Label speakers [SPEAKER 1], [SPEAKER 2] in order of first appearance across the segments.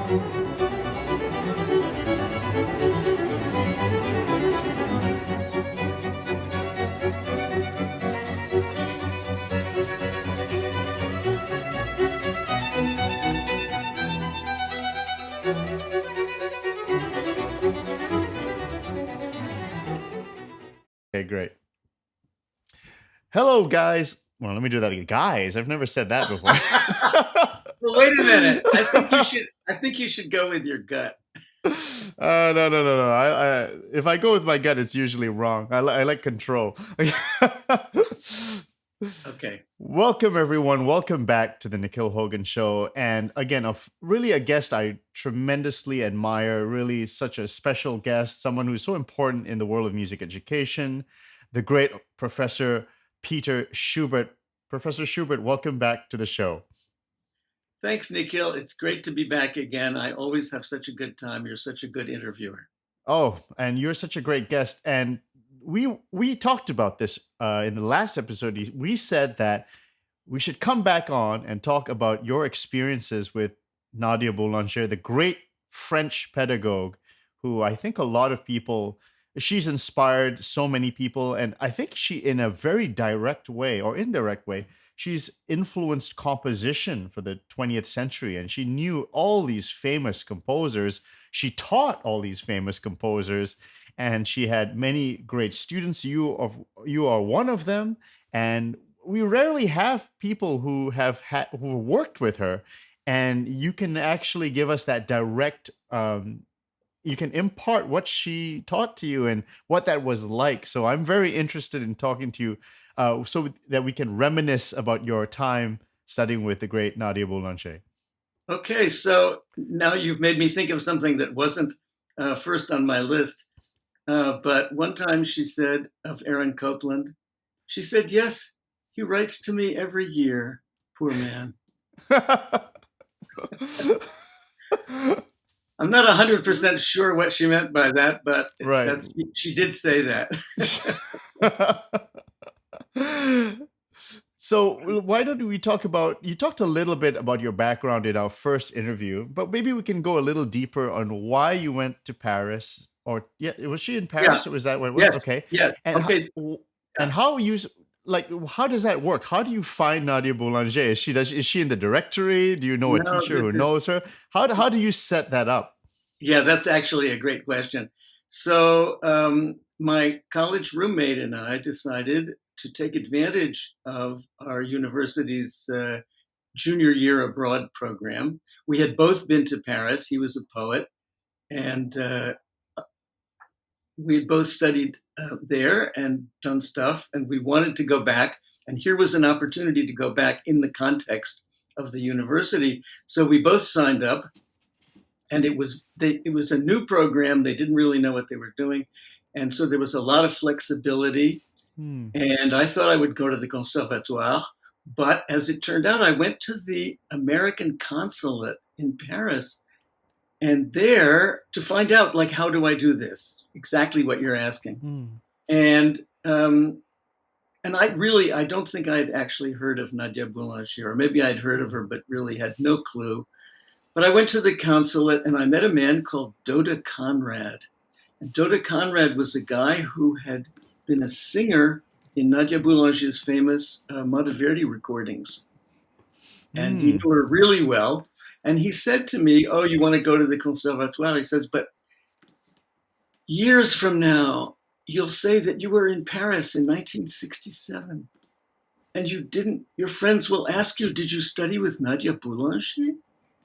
[SPEAKER 1] Okay, great. Hello, guys. Well, let me do that again. Guys, I've never said that before.
[SPEAKER 2] Well, wait a minute. I think you should go with your gut.
[SPEAKER 1] No. If I go with my gut, it's usually wrong. I like control.
[SPEAKER 2] Okay.
[SPEAKER 1] Welcome, everyone. Welcome back to the Nikhil Hogan Show. And again, really a guest I tremendously admire, really such a special guest, someone who's so important in the world of music education, the great Professor Peter Schubert. Professor Schubert, welcome back to the show.
[SPEAKER 2] Thanks, Nikhil. It's great to be back again. I always have such a good time. You're such a good interviewer.
[SPEAKER 1] Oh, and you're such a great guest. And we talked about this in the last episode. We said that we should come back on and talk about your experiences with Nadia Boulanger, the great French pedagogue, who I think a lot of people, she's inspired so many people. And I think she, in a very direct way or indirect way, she's influenced composition for the 20th century. And she knew all these famous composers. She taught all these famous composers. And she had many great students. You are one of them, and we rarely have people who who worked with her. And you can actually give us that direct. You can impart what she taught to you and what that was like. So I'm very interested in talking to you, so that we can reminisce about your time studying with the great Nadia Boulanger.
[SPEAKER 2] Okay, so now you've made me think of something that wasn't first on my list. But one time she said of Aaron Copland, she said, "Yes, he writes to me every year, poor man." I'm not 100% sure what she meant by that, but
[SPEAKER 1] right.
[SPEAKER 2] She did say that.
[SPEAKER 1] So why don't we talk about, you talked a little bit about your background in our first interview, but maybe we can go a little deeper on why you went to Paris. Or was she in Paris?
[SPEAKER 2] Yeah.
[SPEAKER 1] Or was that where?
[SPEAKER 2] Yes.
[SPEAKER 1] Okay.
[SPEAKER 2] Yes.
[SPEAKER 1] And
[SPEAKER 2] okay.
[SPEAKER 1] How does that work? How do you find Nadia Boulanger? Is she in the directory? Do you know a teacher who knows her? How do you set that up?
[SPEAKER 2] Yeah, that's actually a great question. So my college roommate and I decided to take advantage of our university's junior year abroad program. We had both been to Paris. He was a poet, and we both studied there and done stuff, and we wanted to go back. And here was an opportunity to go back in the context of the university. So we both signed up, and it was a new program. They didn't really know what they were doing, and so there was a lot of flexibility. And I thought I would go to the Conservatoire, but as it turned out, I went to the American consulate in Paris, and there to find out, like, how do I do this? Exactly what you're asking. And I don't think I'd actually heard of Nadia Boulanger, or maybe I'd heard of her, but really had no clue. But I went to the consulate and I met a man called Doda Conrad. And Doda Conrad was a guy who had been a singer in Nadia Boulanger's famous Monteverdi recordings. And he knew her really well. And he said to me, "Oh, you want to go to the Conservatoire?" He says, "But years from now, you'll say that you were in Paris in 1967. And you didn't. Your friends will ask you, did you study with Nadia Boulanger?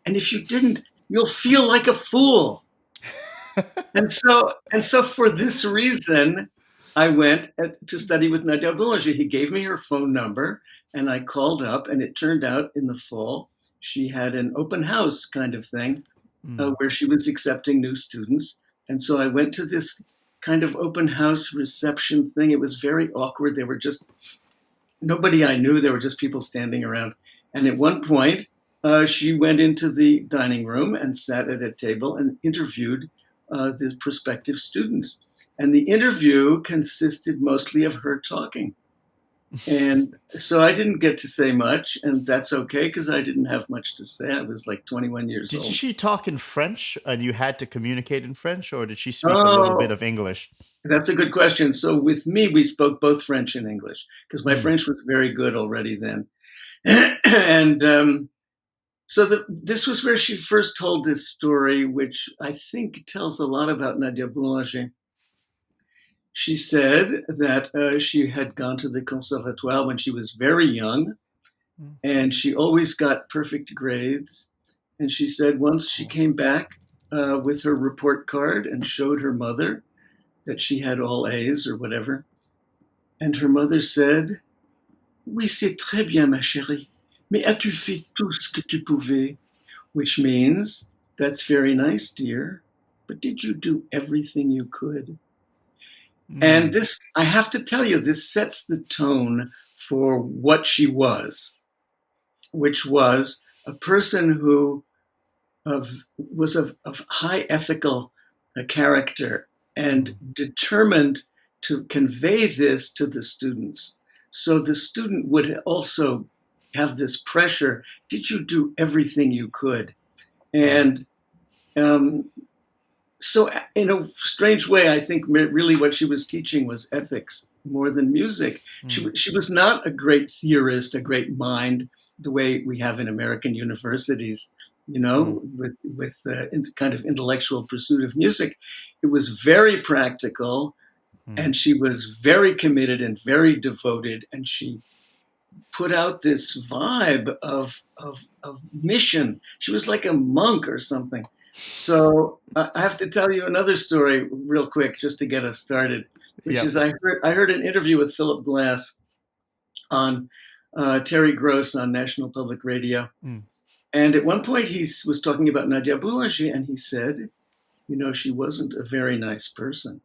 [SPEAKER 2] And if you didn't, you'll feel like a fool." and so for this reason, I went to study with Nadia Boulanger. He gave me her phone number, and I called up, and it turned out in the fall, she had an open house kind of thing where she was accepting new students. And so I went to this kind of open house reception thing. It was very awkward. They were just, nobody I knew. There were just people standing around. And at one point, she went into the dining room and sat at a table and interviewed the prospective students. And the interview consisted mostly of her talking. And so I didn't get to say much, and that's okay because I didn't have much to say. I was like 21 years
[SPEAKER 1] Did
[SPEAKER 2] old.
[SPEAKER 1] she talk in French and you had to communicate in French, or did she speak a little bit
[SPEAKER 2] Oh,
[SPEAKER 1] of English?
[SPEAKER 2] that's a good question. So with me, we spoke both French and English because my
[SPEAKER 1] Mm,
[SPEAKER 2] French was very good already then. And so this was where she first told this story, which I think tells a lot about Nadia Boulanger. She said that she had gone to the conservatoire when she was very young,
[SPEAKER 1] mm,
[SPEAKER 2] and she always got perfect grades. And she said once she
[SPEAKER 1] oh,
[SPEAKER 2] came back with her report card and showed her mother that she had all A's or whatever. And her mother said, Oui, c'est très bien, ma chérie, mais as-tu fait tout ce que tu pouvais? Which means, That's very nice, dear, but did you do everything you could? And
[SPEAKER 1] mm,
[SPEAKER 2] this, I have to tell you, this sets the tone for what she was, which was a person who was of high ethical character and
[SPEAKER 1] mm,
[SPEAKER 2] determined to convey this to the students. So the student would also have this pressure. Did you do everything you could?
[SPEAKER 1] wow.
[SPEAKER 2] And um, so, in a strange way, I think really what she was teaching was ethics more than music.
[SPEAKER 1] Mm,
[SPEAKER 2] She was not a great theorist, a great mind, the way we have in American universities,
[SPEAKER 1] mm,
[SPEAKER 2] with kind of intellectual pursuit of music. It was very practical,
[SPEAKER 1] mm,
[SPEAKER 2] and she was very committed and very devoted, and she put out this vibe of mission. She was like a monk or something. So I have to tell you another story real quick just to get us started, which
[SPEAKER 1] yep.
[SPEAKER 2] is I heard an interview with Philip Glass on Terry Gross on National Public Radio.
[SPEAKER 1] Mm,
[SPEAKER 2] And at one point he was talking about Nadia Boulanger and he said, she wasn't a very nice person.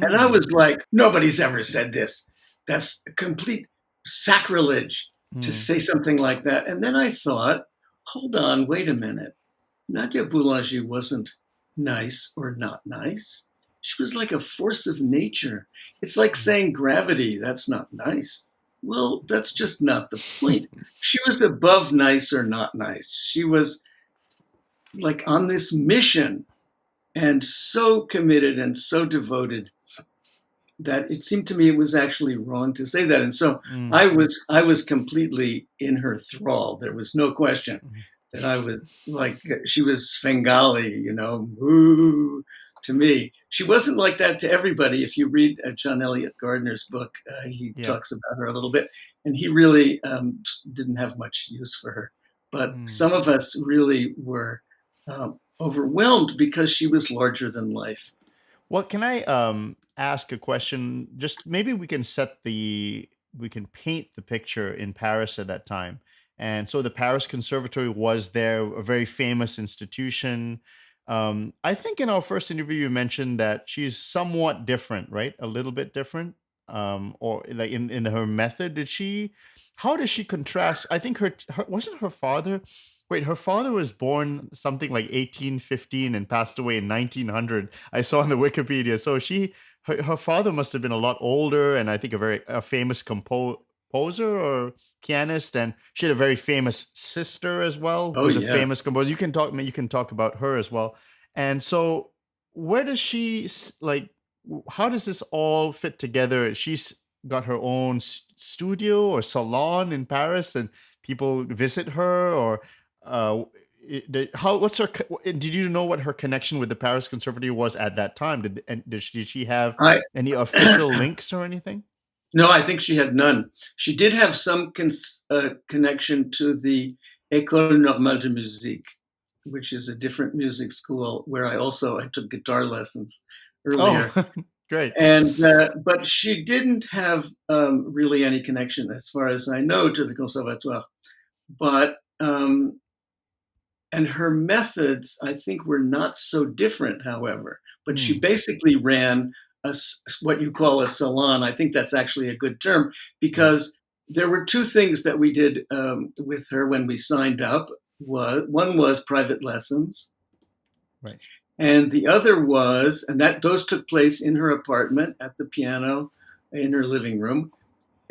[SPEAKER 2] And I
[SPEAKER 1] mm,
[SPEAKER 2] was like, nobody's ever said this. That's a complete sacrilege to
[SPEAKER 1] mm,
[SPEAKER 2] say something like that. And then I thought, hold on, wait a minute. Nadia Boulanger wasn't nice or not nice. She was like a force of nature. It's like
[SPEAKER 1] mm.
[SPEAKER 2] saying gravity, that's not nice. Well, that's just not the point. She was above nice or not nice. She was like on this mission and so committed and so devoted that it seemed to me it was actually wrong to say that. And so
[SPEAKER 1] Mm,
[SPEAKER 2] I was completely in her thrall. There was no question
[SPEAKER 1] mm.
[SPEAKER 2] that I was like she was Svengali, woo, to me. She wasn't like that to everybody. If you read John Elliott Gardner's book, he
[SPEAKER 1] Yeah.
[SPEAKER 2] talks about her a little bit, and he really didn't have much use for her. But
[SPEAKER 1] Mm.
[SPEAKER 2] some of us really were overwhelmed because she was larger than life.
[SPEAKER 1] Well, can I ask a question? Just maybe we can paint the picture in Paris at that time. And so the Paris Conservatory was there, a very famous institution. I think in our first interview you mentioned that she's somewhat different, right? A little bit different, or like in her method. How does she contrast? I think her wasn't her father. Wait, her father was born something like 1815 and passed away in 1900. I saw on the Wikipedia. So her father must have been a lot older, and I think a famous composer or pianist, and she had a very famous sister as well, who
[SPEAKER 2] Oh
[SPEAKER 1] was a
[SPEAKER 2] yeah.
[SPEAKER 1] famous composer. You can talk about her as well. And so, where does like? How does this all fit together? She's got her own studio or salon in Paris, and people visit her, or uh, what's her? Did you know what her connection with the Paris Conservatory was at that time? Did she have
[SPEAKER 2] I
[SPEAKER 1] any official links or anything?
[SPEAKER 2] No, I think she had none. She did have some connection to the École Normale de Musique, which is a different music school where I took guitar lessons
[SPEAKER 1] Oh,
[SPEAKER 2] earlier.
[SPEAKER 1] great.
[SPEAKER 2] And but she didn't have really any connection, as far as I know, to the Conservatoire. But and her methods, I think, were not so different, however. But she
[SPEAKER 1] Mm,
[SPEAKER 2] basically ran what you call a salon. I think that's actually a good term
[SPEAKER 1] yeah,
[SPEAKER 2] because there were two things that we did with her when we signed up. One was private lessons,
[SPEAKER 1] right.
[SPEAKER 2] and the other was, and that those took place in her apartment at the piano in her living room.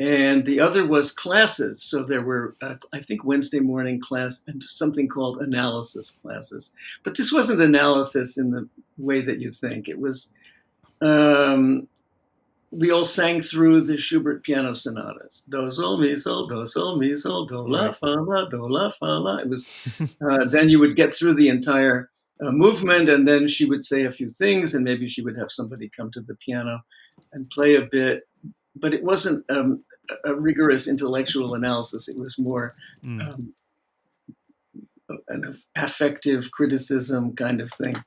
[SPEAKER 2] And the other was classes. So there were, I think, Wednesday morning class and something called analysis classes. But this wasn't analysis in the way that you think. It was, we all sang through the Schubert piano sonatas. Do, sol, mi, sol, do, sol, mi, sol, do, la,
[SPEAKER 1] Right.
[SPEAKER 2] fa, la, do, la, fa, la. It was, then you would get through the entire movement, and then she would say a few things, and maybe she would have somebody come to the piano and play a bit. But it wasn't a rigorous intellectual analysis. It was more an affective criticism kind of thing.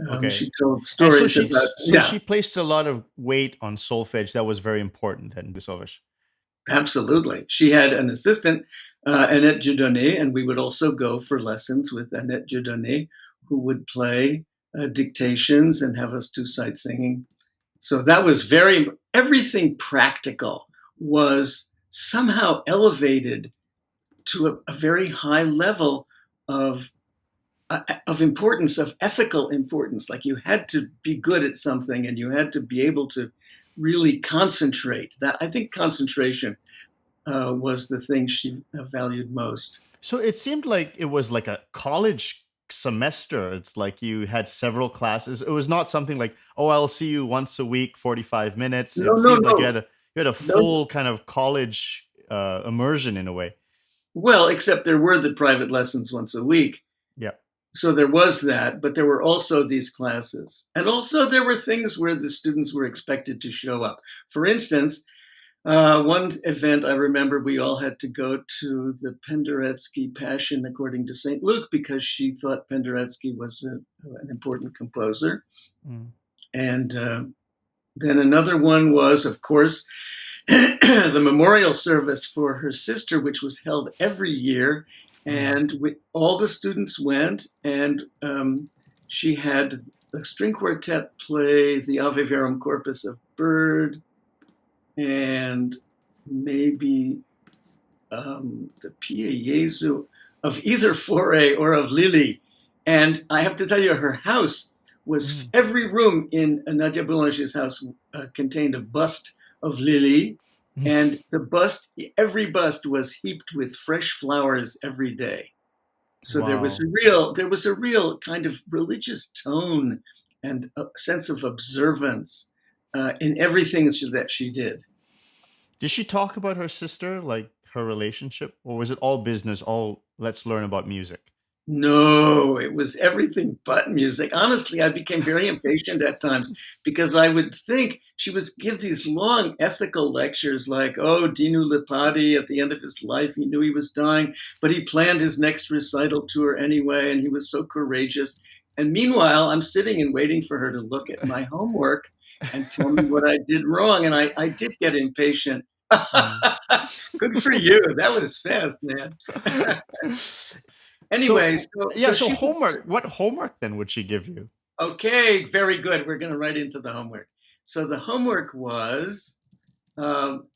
[SPEAKER 1] Okay.
[SPEAKER 2] She told
[SPEAKER 1] And
[SPEAKER 2] stories about,
[SPEAKER 1] she placed a lot of weight on solfege. That was very important then, the solfege.
[SPEAKER 2] Absolutely. She had an assistant, Annette Dieudonné, and we would also go for lessons with Annette Dieudonné, who would play dictations and have us do sight singing. So that was everything practical was somehow elevated to a very high level of importance, of ethical importance. Like you had to be good at something and you had to be able to really concentrate. That I think concentration was the thing she valued most.
[SPEAKER 1] So it seemed like it was like a college semester. It's like you had several classes. It was not something like, oh, I'll see you once a week, 45 minutes.
[SPEAKER 2] No,
[SPEAKER 1] It
[SPEAKER 2] no,
[SPEAKER 1] seemed like
[SPEAKER 2] no,
[SPEAKER 1] you had a
[SPEAKER 2] no.
[SPEAKER 1] full kind of college immersion in a way.
[SPEAKER 2] Well, except there were the private lessons once a week.
[SPEAKER 1] Yeah.
[SPEAKER 2] So there was that, but there were also these classes. And also there were things where the students were expected to show up. For instance, one event I remember we all had to go to the Penderecki Passion according to St. Luke because she thought Penderecki was an important composer. And then another one was, of course, the memorial service for her sister, which was held every year. And all the students went, and she had a string quartet play the Ave Verum Corpus of Bird, and maybe the Pie Jesu of either Fauré or of Lili. And I have to tell you, her house was every room in Nadia Boulanger's house contained a bust of Lili. And every bust was heaped with fresh flowers every day. So
[SPEAKER 1] Wow.
[SPEAKER 2] there was a real kind of religious tone and a sense of observance in everything that she did.
[SPEAKER 1] Did she talk about her sister, like her relationship, or was it all business? All let's learn about music.
[SPEAKER 2] No, it was everything but music. Honestly, I became very impatient at times because I would think she would give these long ethical lectures like, oh, Dinu Lipati, at the end of his life, he knew he was dying, but he planned his next recital tour anyway, and he was so courageous. And meanwhile, I'm sitting and waiting for her to look at my homework and tell me what I did wrong. And I did get impatient. Good for you. That was fast, man. Anyway,
[SPEAKER 1] so homework. What homework then would she give you?
[SPEAKER 2] Okay, very good. We're going to right into the homework. So the homework was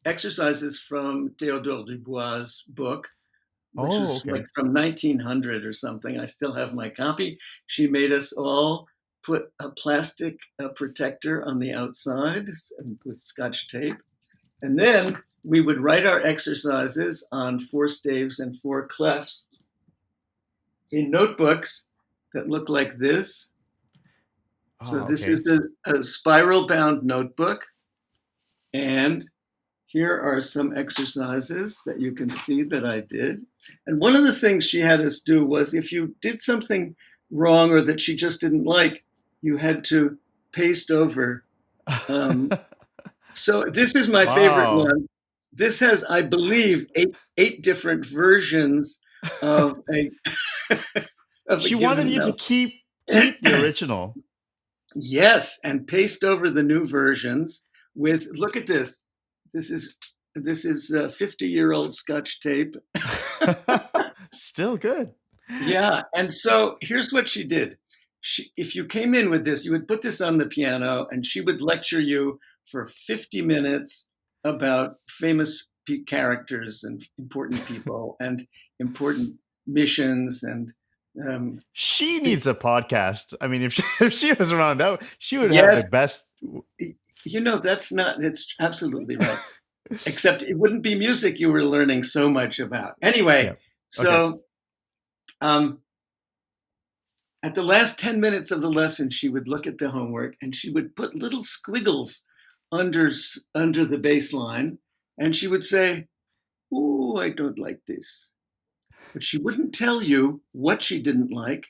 [SPEAKER 2] exercises from Théodore Dubois' book, which is like from 1900 or something. I still have my copy. She made us all put a plastic protector on the outside with Scotch tape. And then we would write our exercises on 4 staves and 4 clefs in notebooks that look like this. So this is a spiral-bound notebook. And here are some exercises that you can see that I did. And one of the things she had us do was if you did something wrong or that she just didn't like, you had to paste over. So this is my favorite one. This has, I believe, eight different versions of a
[SPEAKER 1] she wanted you to keep the original.
[SPEAKER 2] Yes, and paste over the new versions with, look at this. This is 50-year-old Scotch tape.
[SPEAKER 1] Still good.
[SPEAKER 2] Yeah, and so here's what she did. If you came in with this, you would put this on the piano and she would lecture you for 50 minutes about famous characters and important people and important missions. And
[SPEAKER 1] she needs a podcast. I mean, if she was around, she would have the best.
[SPEAKER 2] You know, that's absolutely right. except it wouldn't be music you were learning so much about. Anyway,
[SPEAKER 1] Yeah. Okay.
[SPEAKER 2] so um, at the last 10 minutes of the lesson, she would look at the homework and she would put little squiggles under the baseline, and she would say, "Oh, I don't like this." But she wouldn't tell you what she didn't like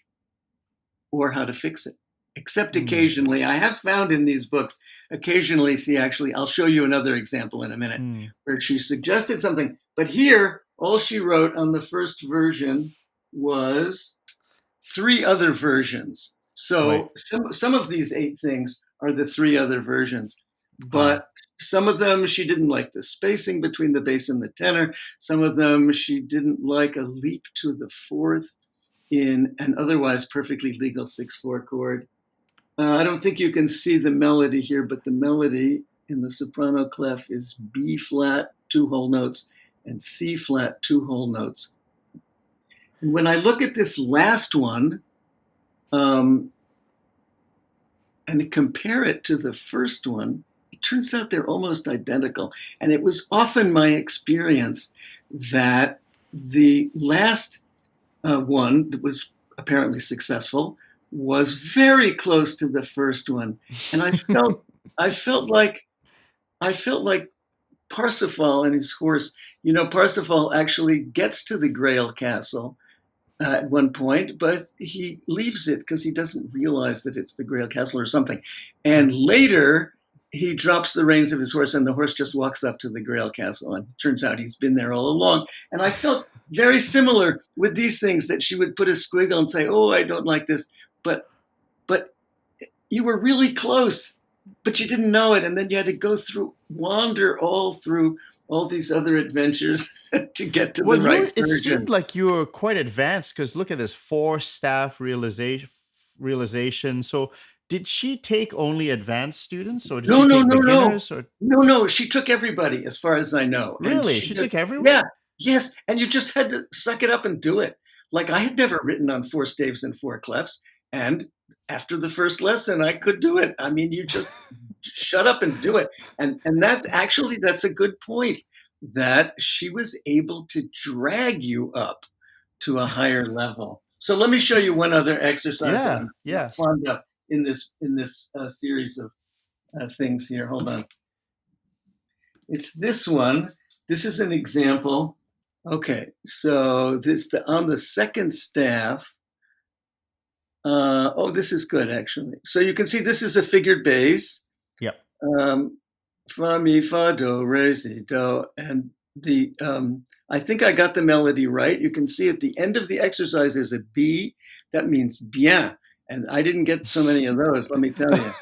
[SPEAKER 2] or how to fix it. Except
[SPEAKER 1] Mm.
[SPEAKER 2] occasionally, I have found in these books, occasionally, see, actually, I'll show you another example in a minute,
[SPEAKER 1] Mm.
[SPEAKER 2] where she suggested something. But here, all she wrote on the first version was 3 other versions.
[SPEAKER 1] Right.
[SPEAKER 2] So some of these 8 things are the 3 other versions.
[SPEAKER 1] Ah.
[SPEAKER 2] But some of them she didn't like the spacing between the bass and the tenor. Some of them she didn't like a leap to the fourth in an otherwise perfectly legal 6/4 chord. I don't think you can see the melody here, but the melody in the soprano clef is B flat, 2 whole notes, and C flat, 2 whole notes. And when I look at this last one, and compare it to the first one, it turns out they're almost identical. And it was often my experience that the last one that was apparently successful was very close to the first one, and I felt like I felt like Parsifal and his horse. You know, Parsifal actually gets to the Grail Castle at one point, but he leaves it because he doesn't realize that it's the Grail Castle or something. And later, he drops the reins of his horse, and the horse just walks up to the Grail Castle. And it turns out he's been there all along. And I felt very similar with these things, that she would put a squiggle and say, "Oh, I don't like this," but but you were really close, but you didn't know it, and then you had to wander all through all these other adventures to get to the
[SPEAKER 1] Well,
[SPEAKER 2] right
[SPEAKER 1] it seemed
[SPEAKER 2] version.
[SPEAKER 1] like you were quite advanced because look at this four staff realization. So, did she take only advanced students, or did
[SPEAKER 2] No,
[SPEAKER 1] she
[SPEAKER 2] no,
[SPEAKER 1] take
[SPEAKER 2] no, no.
[SPEAKER 1] beginners? Or
[SPEAKER 2] No, no. She took everybody, as far as I know. And
[SPEAKER 1] really, she took everyone?
[SPEAKER 2] yeah, yes. And you just had to suck it up and do it. Like, I had never written on 4 staves and 4 clefs. And after the first lesson, I could do it. I mean, you just shut up and do it. And that's a good point, that she was able to drag you up to a higher level. So let me show you one other exercise that
[SPEAKER 1] Yeah,
[SPEAKER 2] I'm
[SPEAKER 1] yeah.
[SPEAKER 2] fond of in this series of things here. Hold on. It's this one. This is an example. Okay, so on the second staff. This is good, actually. So you can see this is a figured bass.
[SPEAKER 1] Yep.
[SPEAKER 2] Fa mi fa do re si do, and I think I got the melody right. You can see at the end of the exercise there's a B. That means bien, and I didn't get so many of those. Let me tell you.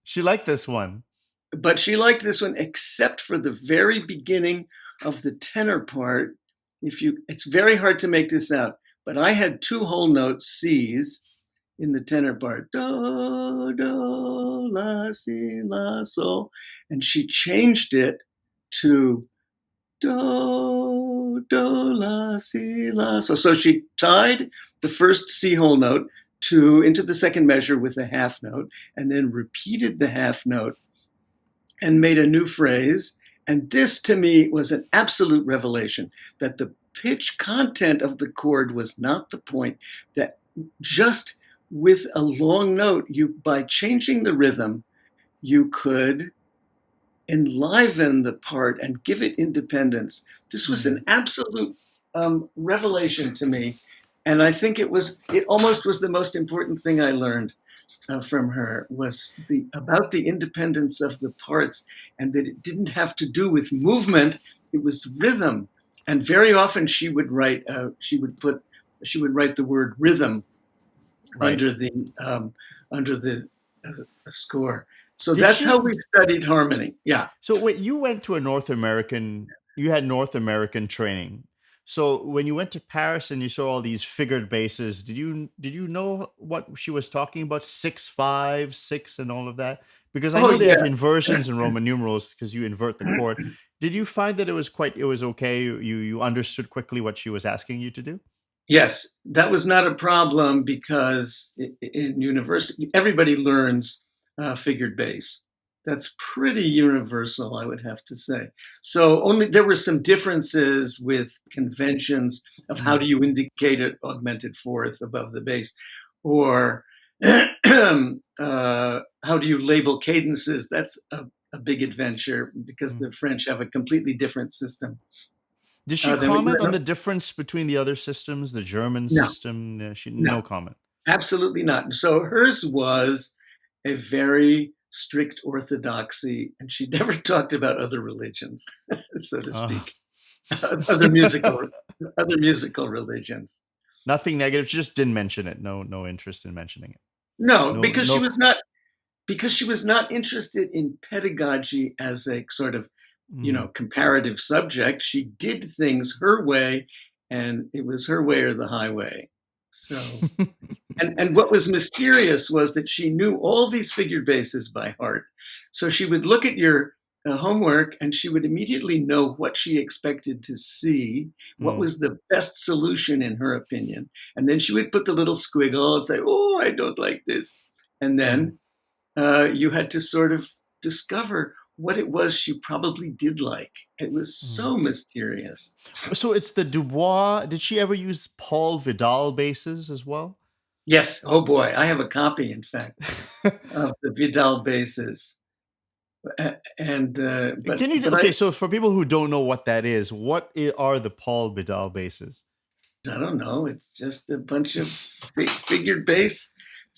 [SPEAKER 1] She liked this one.
[SPEAKER 2] But she liked this one, except for the very beginning of the tenor part. It's very hard to make this out, but I had 2 whole notes C's in the tenor part, do do la si la sol, and she changed it to do do la si la sol. So she tied the first C whole note into the second measure with a half note, and then repeated the half note and made a new phrase. And this, to me, was an absolute revelation, that the pitch content of the chord was not the point, that just with a long note, by changing the rhythm, you could enliven the part and give it independence. This was an absolute revelation to me. And I think it almost was the most important thing I learned from her, was about the independence of the parts, and that it didn't have to do with movement; it was rhythm. And very often she would write the word rhythm
[SPEAKER 1] Right.
[SPEAKER 2] under the score. So
[SPEAKER 1] Did
[SPEAKER 2] that's how
[SPEAKER 1] she?
[SPEAKER 2] we studied harmony. Yeah.
[SPEAKER 1] So wait, you went to a North American, you had North American training. So when you went to Paris and you saw all these figured basses, did you know what she was talking about? 6 5 6 and all of that? Because I
[SPEAKER 2] Oh
[SPEAKER 1] know they have
[SPEAKER 2] yeah.
[SPEAKER 1] inversions in Roman numerals because you invert the chord. Did you find that it was okay? You understood quickly what she was asking you to do?
[SPEAKER 2] Yes, that was not a problem, because in university everybody learns figured bass. That's pretty universal, I would have to say. So only there were some differences with conventions of how
[SPEAKER 1] Mm,
[SPEAKER 2] do you indicate an augmented fourth above the bass, or how do you label cadences? That's a big adventure because
[SPEAKER 1] mm.
[SPEAKER 2] the French have a completely different system
[SPEAKER 1] Did she
[SPEAKER 2] than what you
[SPEAKER 1] comment on
[SPEAKER 2] have.
[SPEAKER 1] the difference between the other systems, the German
[SPEAKER 2] No,
[SPEAKER 1] system? She
[SPEAKER 2] no,
[SPEAKER 1] no comment.
[SPEAKER 2] absolutely not. So hers was a very strict orthodoxy, and she never talked about other religions, so to
[SPEAKER 1] Uh,
[SPEAKER 2] speak, other musical other musical religions.
[SPEAKER 1] Nothing negative. She just didn't mention it. No interest in mentioning it.
[SPEAKER 2] No,
[SPEAKER 1] No, no.
[SPEAKER 2] because she was not interested in pedagogy as a sort of
[SPEAKER 1] Mm,
[SPEAKER 2] comparative subject. She did things her way, and it was her way or the highway. So and what was mysterious was that she knew all these figured basses by heart. So she would look at your homework and she would immediately know what she expected to see, what
[SPEAKER 1] mm,
[SPEAKER 2] was the best solution in her opinion. And then she would put the little squiggle and say, "Oh, I don't like this." And
[SPEAKER 1] mm,
[SPEAKER 2] then you had to sort of discover what it was she probably did like. It was
[SPEAKER 1] mm.
[SPEAKER 2] so mysterious.
[SPEAKER 1] So it's the Dubois. Did she ever use Paul Vidal basses as well?
[SPEAKER 2] Yes. Oh boy. I have a copy, in fact, of the Vidal basses. And
[SPEAKER 1] Can you?
[SPEAKER 2] but
[SPEAKER 1] Okay, so for people who don't know what that is, what are the Paul Vidal basses?
[SPEAKER 2] I don't know. It's just a bunch of figured bass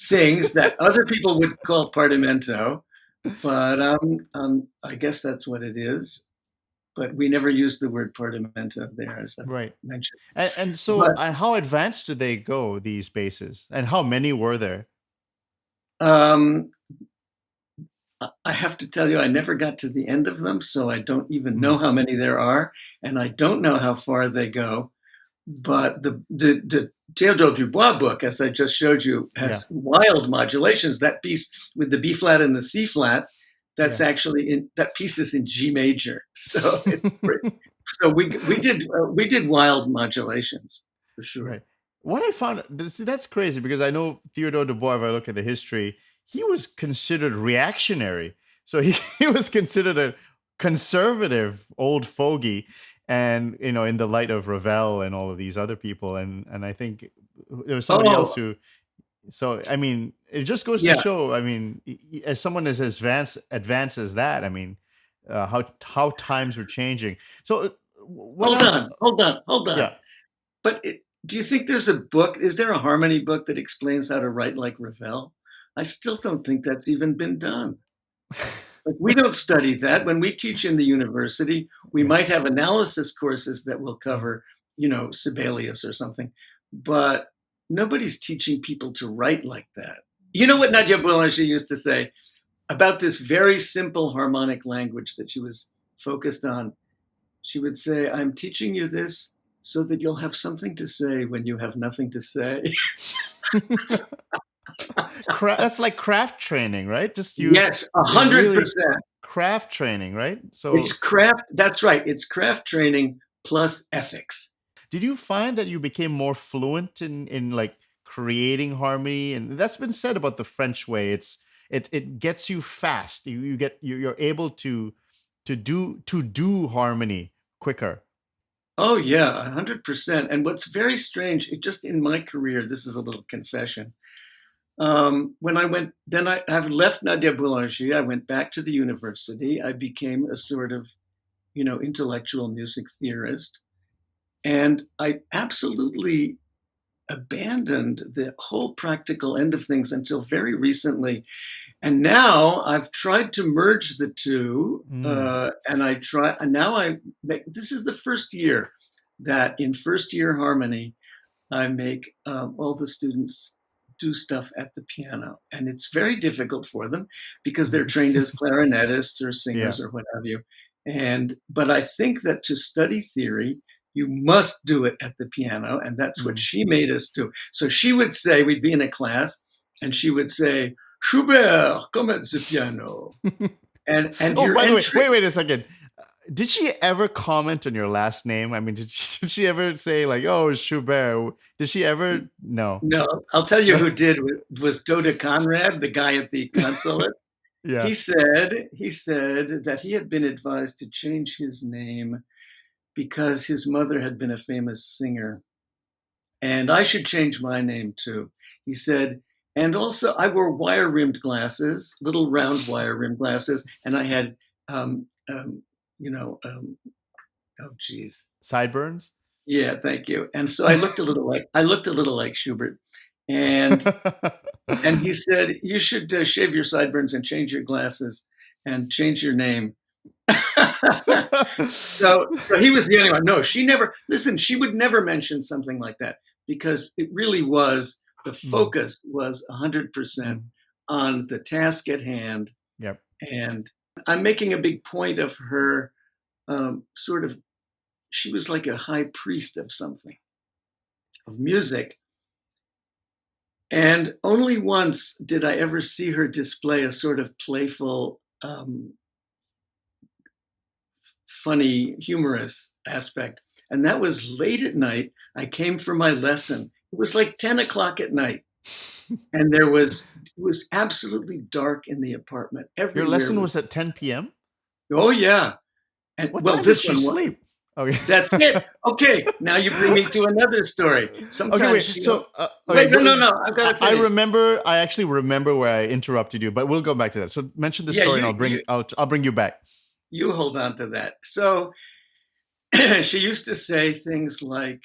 [SPEAKER 2] things that other people would call partimento, but I guess that's what it is. But we never used the word partimento there, as I've
[SPEAKER 1] Right.
[SPEAKER 2] mentioned.
[SPEAKER 1] And so,
[SPEAKER 2] But
[SPEAKER 1] how advanced do they go, these basses? And how many were there?
[SPEAKER 2] um, I have to tell you, I never got to the end of them, so I don't even know
[SPEAKER 1] Mm,
[SPEAKER 2] how many there are, and I don't know how far they go. But the Theodore Dubois book, as I just showed you,
[SPEAKER 1] yeah,
[SPEAKER 2] has wild modulations. That piece with the B flat and the C flat, that's
[SPEAKER 1] yeah.
[SPEAKER 2] actually that piece is in G major. So so we did wild modulations for sure.
[SPEAKER 1] Right. What I found, see, that's crazy because I know Theodore Dubois, if I look at the history, he was considered reactionary. So he, he was considered a conservative old fogey. And, in the light of Ravel and all of these other people. And I think there was somebody else
[SPEAKER 2] Oh
[SPEAKER 1] who, so, I mean, it just goes to
[SPEAKER 2] yeah,
[SPEAKER 1] show, I mean, as someone as advanced as that, I mean, how times were changing. So what
[SPEAKER 2] hold
[SPEAKER 1] else?
[SPEAKER 2] on, hold on, hold on.
[SPEAKER 1] Yeah.
[SPEAKER 2] But do you think there's a book? Is there a harmony book that explains how to write like Ravel? I still don't think that's even been done. Like we don't study that. When we teach in the university, we
[SPEAKER 1] Yeah.
[SPEAKER 2] might have analysis courses that will
[SPEAKER 1] Mm,
[SPEAKER 2] cover, Sibelius or something, but nobody's teaching people to write like that. You know what Nadia Boulanger used to say about this very simple harmonic language that she was focused on? She would say, "I'm teaching you this so that you'll have something to say when you have nothing to say."
[SPEAKER 1] mm. That's like craft training, right? Just
[SPEAKER 2] Yes, a
[SPEAKER 1] it
[SPEAKER 2] hundred
[SPEAKER 1] really
[SPEAKER 2] percent.
[SPEAKER 1] craft training, right?
[SPEAKER 2] It's
[SPEAKER 1] So
[SPEAKER 2] craft. That's right. It's craft training plus ethics.
[SPEAKER 1] did you find that you became more fluent in like creating harmony? And that's been said about the French way. It gets you fast. You're able to do harmony quicker.
[SPEAKER 2] Oh yeah, 100%. And what's very strange, just in my career, this is a little confession. When I went, then I've left Nadia Boulanger. I went back to the university. I became a sort of, intellectual music theorist, and I absolutely abandoned the whole practical end of things until very recently. And now I've tried to merge the two,
[SPEAKER 1] Mm,
[SPEAKER 2] and and now this is the first year that in first year harmony, I make all the students do stuff at the piano. And it's very difficult for them because they're trained as
[SPEAKER 1] mm.
[SPEAKER 2] clarinetists or
[SPEAKER 1] Yeah.
[SPEAKER 2] singers or what have you. But I think that to study theory, you must do it at the piano. And that's what
[SPEAKER 1] Mm.
[SPEAKER 2] she made us do. So she would say, we'd be in a class, and she would say, "Schubert, come at the piano." And
[SPEAKER 1] Oh,
[SPEAKER 2] your
[SPEAKER 1] by the way,
[SPEAKER 2] entry.
[SPEAKER 1] wait a second. Did she ever comment on your last name? I mean, did she ever say like, "Oh, Schubert"? Did she ever? No.
[SPEAKER 2] No, I'll tell you who did was Doda Conrad, the guy at the consulate.
[SPEAKER 1] Yeah.
[SPEAKER 2] he said that he had been advised to change his name because his mother had been a famous singer, and I should change my name too. He said, and also I wore wire-rimmed glasses, little round wire-rimmed glasses, and I had, um, um, you know, oh geez,
[SPEAKER 1] Sideburns.
[SPEAKER 2] yeah, thank you. And so I looked a little like Schubert, and he said you should shave your sideburns and change your glasses and change your name. So he was the only one. No, she never listen. She would never mention something like that because it really was the
[SPEAKER 1] Mm,
[SPEAKER 2] focus was 100%
[SPEAKER 1] mm.
[SPEAKER 2] on the task at hand,
[SPEAKER 1] Yep.
[SPEAKER 2] and I'm making a big point of her. Sort of, she was like a high priest of something, of music, and only once did I ever see her display a sort of playful, funny, humorous aspect. And that was late at night. I came for my lesson. It was like 10 o'clock at night. And it was absolutely dark in the apartment.
[SPEAKER 1] Your
[SPEAKER 2] Everywhere
[SPEAKER 1] lesson
[SPEAKER 2] was,
[SPEAKER 1] was at 10 p.m.?
[SPEAKER 2] oh, yeah. And
[SPEAKER 1] What
[SPEAKER 2] well,
[SPEAKER 1] time did
[SPEAKER 2] this
[SPEAKER 1] she
[SPEAKER 2] one,
[SPEAKER 1] sleep? Okay.
[SPEAKER 2] that's it. Okay. Now you bring me to another story.
[SPEAKER 1] Okay,
[SPEAKER 2] Sometimes
[SPEAKER 1] wait.
[SPEAKER 2] she,
[SPEAKER 1] So, okay,
[SPEAKER 2] wait, no,
[SPEAKER 1] go.
[SPEAKER 2] no, no. I've got to
[SPEAKER 1] I
[SPEAKER 2] finish.
[SPEAKER 1] remember. I actually remember where I interrupted you, but we'll go back to that. So, mention the
[SPEAKER 2] Yeah,
[SPEAKER 1] story, and I'll bring you back.
[SPEAKER 2] you hold on to that. So she used to say things like,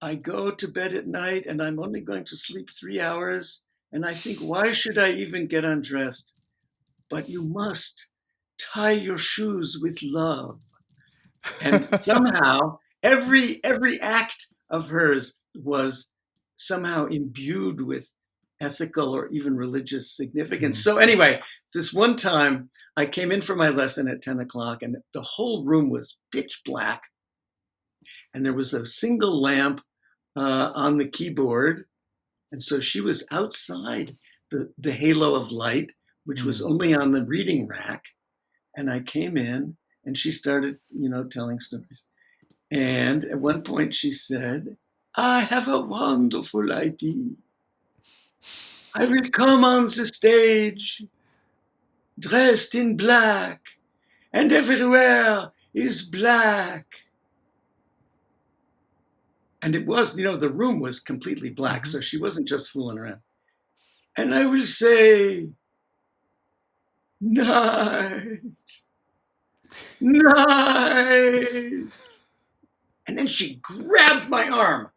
[SPEAKER 2] I go to bed at night and I'm only going to sleep 3 hours. And I think, why should I even get undressed? But you must tie your shoes with love. And somehow, every act of hers was somehow imbued with ethical or even religious significance.
[SPEAKER 1] Mhm.
[SPEAKER 2] So anyway, this one time I came in for my lesson at 10 o'clock and the whole room was pitch black. And there was a single lamp on the keyboard. And so she was outside the halo of light, which was
[SPEAKER 1] Mm.
[SPEAKER 2] only on the reading rack. And I came in and she started, telling stories. And at one point she said, I have a wonderful idea. I will come on the stage dressed in black, and everywhere is black. And it was, the room was completely black,
[SPEAKER 1] Mhm.
[SPEAKER 2] so she wasn't just fooling around. And I will say, night, night. And then she grabbed my arm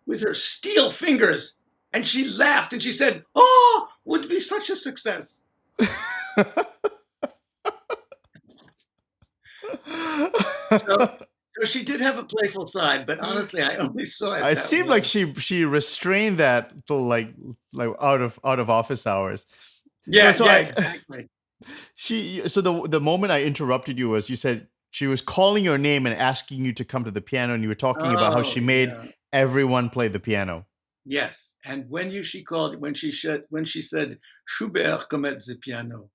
[SPEAKER 2] with her steel fingers and she laughed and she said, oh, would be such a success. So, so she did have a playful side, but honestly, I only saw it
[SPEAKER 1] It
[SPEAKER 2] that
[SPEAKER 1] seemed like
[SPEAKER 2] once.
[SPEAKER 1] she restrained that till like out of office hours. No,
[SPEAKER 2] Yeah,
[SPEAKER 1] so
[SPEAKER 2] yeah,
[SPEAKER 1] I
[SPEAKER 2] exactly.
[SPEAKER 1] she so the moment I interrupted you was you said she was calling your name and asking you to come to the piano, and you were talking about how she
[SPEAKER 2] Oh,
[SPEAKER 1] made
[SPEAKER 2] yeah.
[SPEAKER 1] everyone play the piano.
[SPEAKER 2] Yes. And when she said Schubert comme the piano,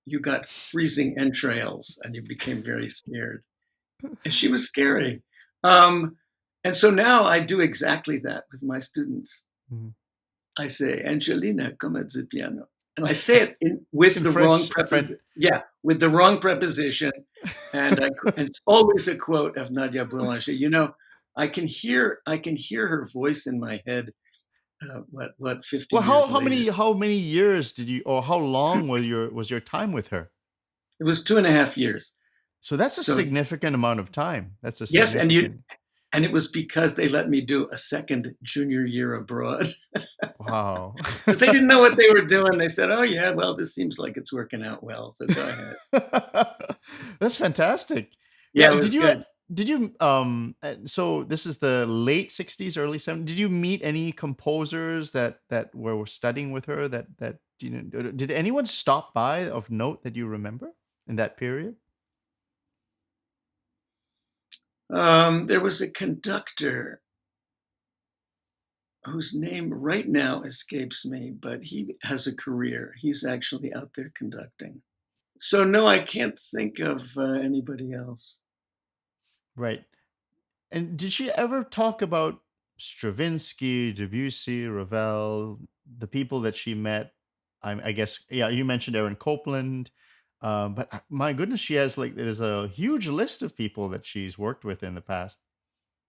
[SPEAKER 2] you got freezing entrails and you became very scared. And she was scary. Um, and so now I do exactly that with my students.
[SPEAKER 1] Mhm.
[SPEAKER 2] I say, Angelina, come at the piano. And I say it with
[SPEAKER 1] In
[SPEAKER 2] the wrong
[SPEAKER 1] French, French.
[SPEAKER 2] preposition. Yeah, with the wrong preposition. And it's always a quote of Nadia Boulanger. I can hear her voice in my head. What 50
[SPEAKER 1] Well, how
[SPEAKER 2] years
[SPEAKER 1] how
[SPEAKER 2] later?
[SPEAKER 1] many how many years did you, or how long was your time with her?
[SPEAKER 2] It was 2.5 years.
[SPEAKER 1] So that's a
[SPEAKER 2] So
[SPEAKER 1] significant amount of time. That's a
[SPEAKER 2] yes,
[SPEAKER 1] significant.
[SPEAKER 2] and it was because they let me do a second junior year abroad.
[SPEAKER 1] Wow.
[SPEAKER 2] Because they didn't know what they were doing. They said, oh, yeah, well, this seems like it's working out well. So go ahead.
[SPEAKER 1] That's fantastic.
[SPEAKER 2] Yeah,
[SPEAKER 1] Now,
[SPEAKER 2] it was good.
[SPEAKER 1] so this is the late 60s, early 70s. Did you meet any composers that were studying with her that did anyone stop by of note that you remember in that period?
[SPEAKER 2] There was a conductor whose name right now escapes me, but he has a career. He's actually out there conducting. So, no, I can't think of anybody else.
[SPEAKER 1] Right. And did she ever talk about Stravinsky, Debussy, Ravel, the people that she met I guess, yeah, you mentioned Aaron Copland, but my goodness, she has like there's a huge list of people that she's worked with in the past.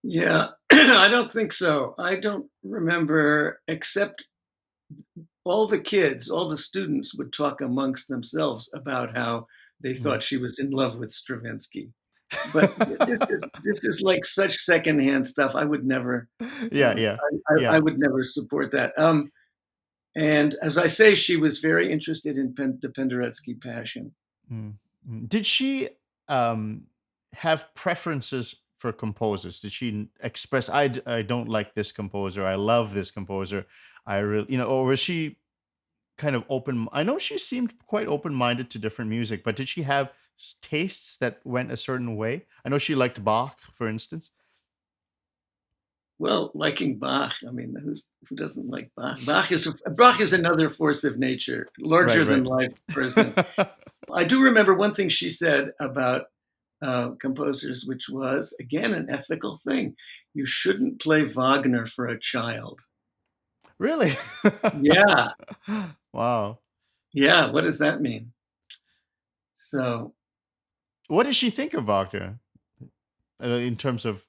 [SPEAKER 2] Yeah, I don't think so. I don't remember, except all the kids, all the students would talk amongst themselves about how they
[SPEAKER 1] Mm.
[SPEAKER 2] thought she was in love with Stravinsky. But this is like such secondhand stuff. I would never,
[SPEAKER 1] Yeah, yeah,
[SPEAKER 2] I
[SPEAKER 1] yeah.
[SPEAKER 2] would never support that. And as I say, she was very interested in the Penderecki passion.
[SPEAKER 1] Mm, Did she um, have preferences for composers? Did she express, I don't like this composer, I love this composer, I really, or was she kind of open? I know she seemed quite open minded to different music, but did she have tastes that went a certain way? I know she liked Bach, for instance.
[SPEAKER 2] Well, liking Bach, I mean, who doesn't like Bach? Bach is another force of nature,
[SPEAKER 1] Right,
[SPEAKER 2] larger than
[SPEAKER 1] right.
[SPEAKER 2] life person. I do remember one thing she said about composers, which was, again, an ethical thing. You shouldn't play Wagner for a child.
[SPEAKER 1] Really?
[SPEAKER 2] Yeah.
[SPEAKER 1] Wow.
[SPEAKER 2] Yeah. What does that mean? So
[SPEAKER 1] What did she think of Wagner in terms of,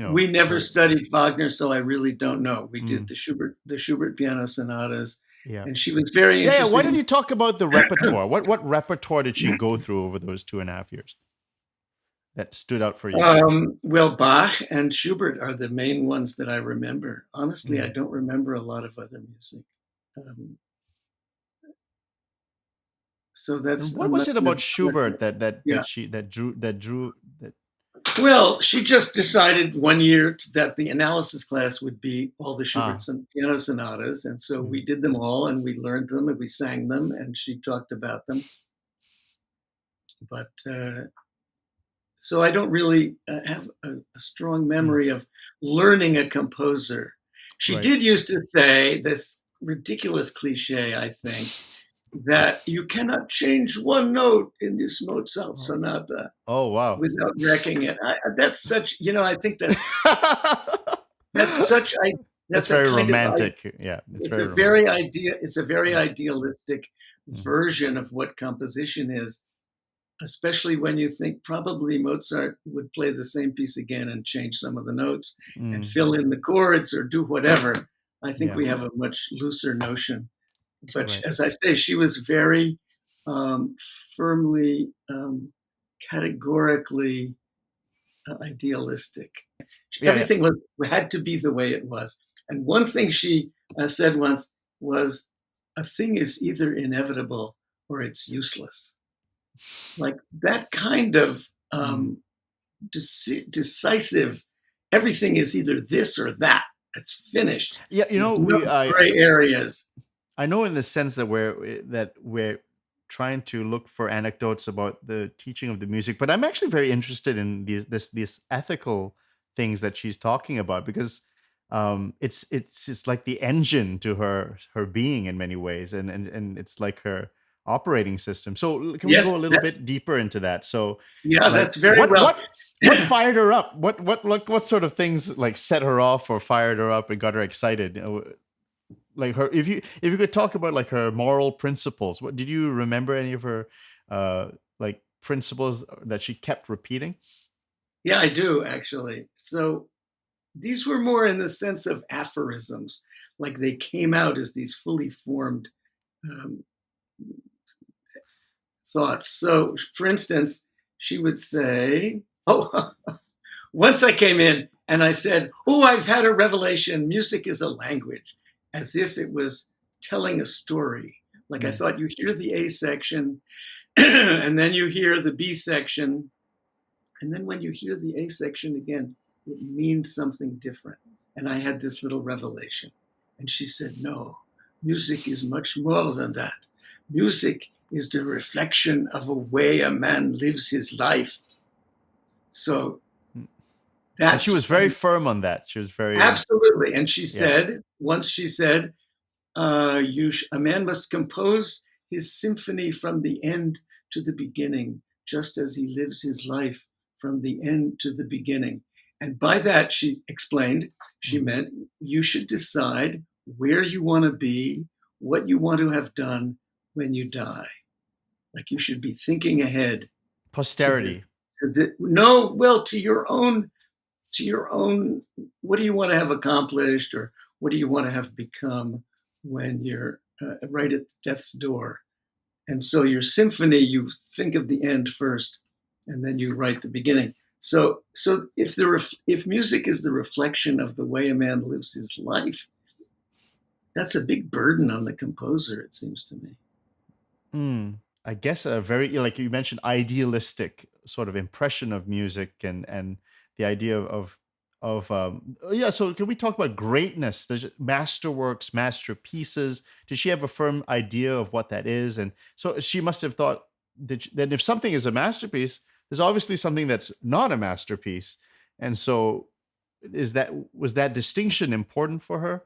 [SPEAKER 2] we never
[SPEAKER 1] her?
[SPEAKER 2] studied Wagner, so I really don't know. We did
[SPEAKER 1] Mm,
[SPEAKER 2] the Schubert piano sonatas,
[SPEAKER 1] yeah.
[SPEAKER 2] and she was very
[SPEAKER 1] Yeah, yeah. Why
[SPEAKER 2] interested
[SPEAKER 1] don't
[SPEAKER 2] in.
[SPEAKER 1] you talk about the repertoire? What repertoire did she go through over those 2.5 years that stood out for you?
[SPEAKER 2] Well, Bach and Schubert are the main ones that I remember. Honestly, I
[SPEAKER 1] Mm.
[SPEAKER 2] don't remember a lot of other music. Um, so
[SPEAKER 1] And
[SPEAKER 2] that's
[SPEAKER 1] what
[SPEAKER 2] I'm
[SPEAKER 1] was
[SPEAKER 2] not
[SPEAKER 1] it
[SPEAKER 2] gonna,
[SPEAKER 1] about
[SPEAKER 2] I'm not
[SPEAKER 1] Schubert
[SPEAKER 2] gonna,
[SPEAKER 1] that
[SPEAKER 2] yeah.
[SPEAKER 1] she that drew that?
[SPEAKER 2] Well, she just decided one year that the analysis class would be all the Schubert
[SPEAKER 1] Ah.
[SPEAKER 2] piano sonatas, and so
[SPEAKER 1] Mm.
[SPEAKER 2] we did them all, and we learned them, and we sang them, and she talked about them. But so I don't really have a strong
[SPEAKER 1] Mm.
[SPEAKER 2] memory of learning a composer. She
[SPEAKER 1] Right.
[SPEAKER 2] did used to say this ridiculous cliche, I think, that you cannot change one note in this Mozart
[SPEAKER 1] Oh,
[SPEAKER 2] sonata
[SPEAKER 1] oh wow.
[SPEAKER 2] without wrecking it. That's such, I think that's such I
[SPEAKER 1] That's
[SPEAKER 2] that's a
[SPEAKER 1] very
[SPEAKER 2] kind of
[SPEAKER 1] romantic. Yeah, it's
[SPEAKER 2] it's
[SPEAKER 1] very
[SPEAKER 2] a very
[SPEAKER 1] romantic.
[SPEAKER 2] idea it's a very
[SPEAKER 1] Mm,
[SPEAKER 2] idealistic
[SPEAKER 1] mm,
[SPEAKER 2] version of what composition is, especially when you think probably Mozart would play the same piece again and change some of the notes and
[SPEAKER 1] mm,
[SPEAKER 2] fill in the chords or do whatever. I think
[SPEAKER 1] yeah,
[SPEAKER 2] we have a much looser notion. But
[SPEAKER 1] right.
[SPEAKER 2] as I say, she was very um, firmly, categorically idealistic.
[SPEAKER 1] Yeah, yeah.
[SPEAKER 2] Everything had to be the way it was. And one thing she said once was, "A thing is either inevitable or it's useless." Like that kind of
[SPEAKER 1] Mm.
[SPEAKER 2] decisive. Everything is either this or that. It's finished.
[SPEAKER 1] Yeah,
[SPEAKER 2] There's no
[SPEAKER 1] we
[SPEAKER 2] gray areas.
[SPEAKER 1] I know in the sense that we're trying to look for anecdotes about the teaching of the music, but I'm actually very interested in these ethical things that she's talking about because it's like the engine to her being in many ways, and it's like her operating system. So can we
[SPEAKER 2] Yes,
[SPEAKER 1] go a little bit deeper into that? So
[SPEAKER 2] yeah,
[SPEAKER 1] like
[SPEAKER 2] that's very well.
[SPEAKER 1] what fired her up? What sort of things like set her off or fired her up and got her excited? Like her, if you could talk about like her moral principles, what did you remember any of her like principles that she kept repeating?
[SPEAKER 2] Yeah, I do actually. So these were more in the sense of aphorisms, like they came out as these fully formed um, thoughts. So, for instance, she would say, "Oh, once I came in and I said, oh, I've had a revelation. Music is a language,' as if it was telling a story. Like I
[SPEAKER 1] Mm,
[SPEAKER 2] thought you hear the A section and then you hear the B section. And then when you hear the A section again, it means something different. And I had this little revelation. And she said, no, music is much more than that. Music is the reflection of a way a man lives his life. So
[SPEAKER 1] mm. And she
[SPEAKER 2] that's
[SPEAKER 1] was very firm on that. She was very,
[SPEAKER 2] absolutely. And she
[SPEAKER 1] yeah.
[SPEAKER 2] said, once she said, a man must compose his symphony from the end to the beginning, just as he lives his life from the end to the beginning. And by that, she explained, she
[SPEAKER 1] Mm,
[SPEAKER 2] meant you should decide where you want to be, what you want to have done, when you die. Like you should be thinking ahead to
[SPEAKER 1] Posterity.
[SPEAKER 2] this. No, well, to your own, what do you want to have accomplished, or what do you want to have become when you're right at death's door? And so your symphony, you think of the end first, and then you write the beginning. So if music is the reflection of the way a man lives his life, that's a big burden on the composer, it seems to me.
[SPEAKER 1] I guess a very, like you mentioned, idealistic sort of impression of music, and the idea of yeah. So can we talk about greatness? There's masterworks, masterpieces. Did she have a firm idea of what that is? And so she must have thought that if something is a masterpiece, there's obviously something that's not a masterpiece. And so was that distinction important for her?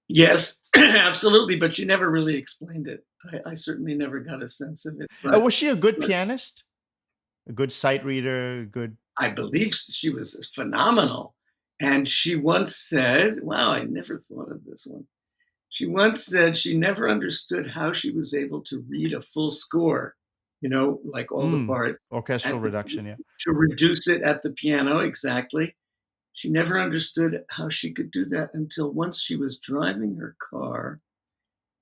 [SPEAKER 2] Yes, absolutely. But she never really explained it. I certainly never got a sense of it.
[SPEAKER 1] Was she a good pianist? A good sight reader? Good.
[SPEAKER 2] I believe she was phenomenal. And she once said, wow, I never thought of this one. She once said she never understood how she was able to read a full score, like all the parts.
[SPEAKER 1] Orchestral reduction, yeah.
[SPEAKER 2] To reduce it at the piano, exactly. She never understood how she could do that until once she was driving her car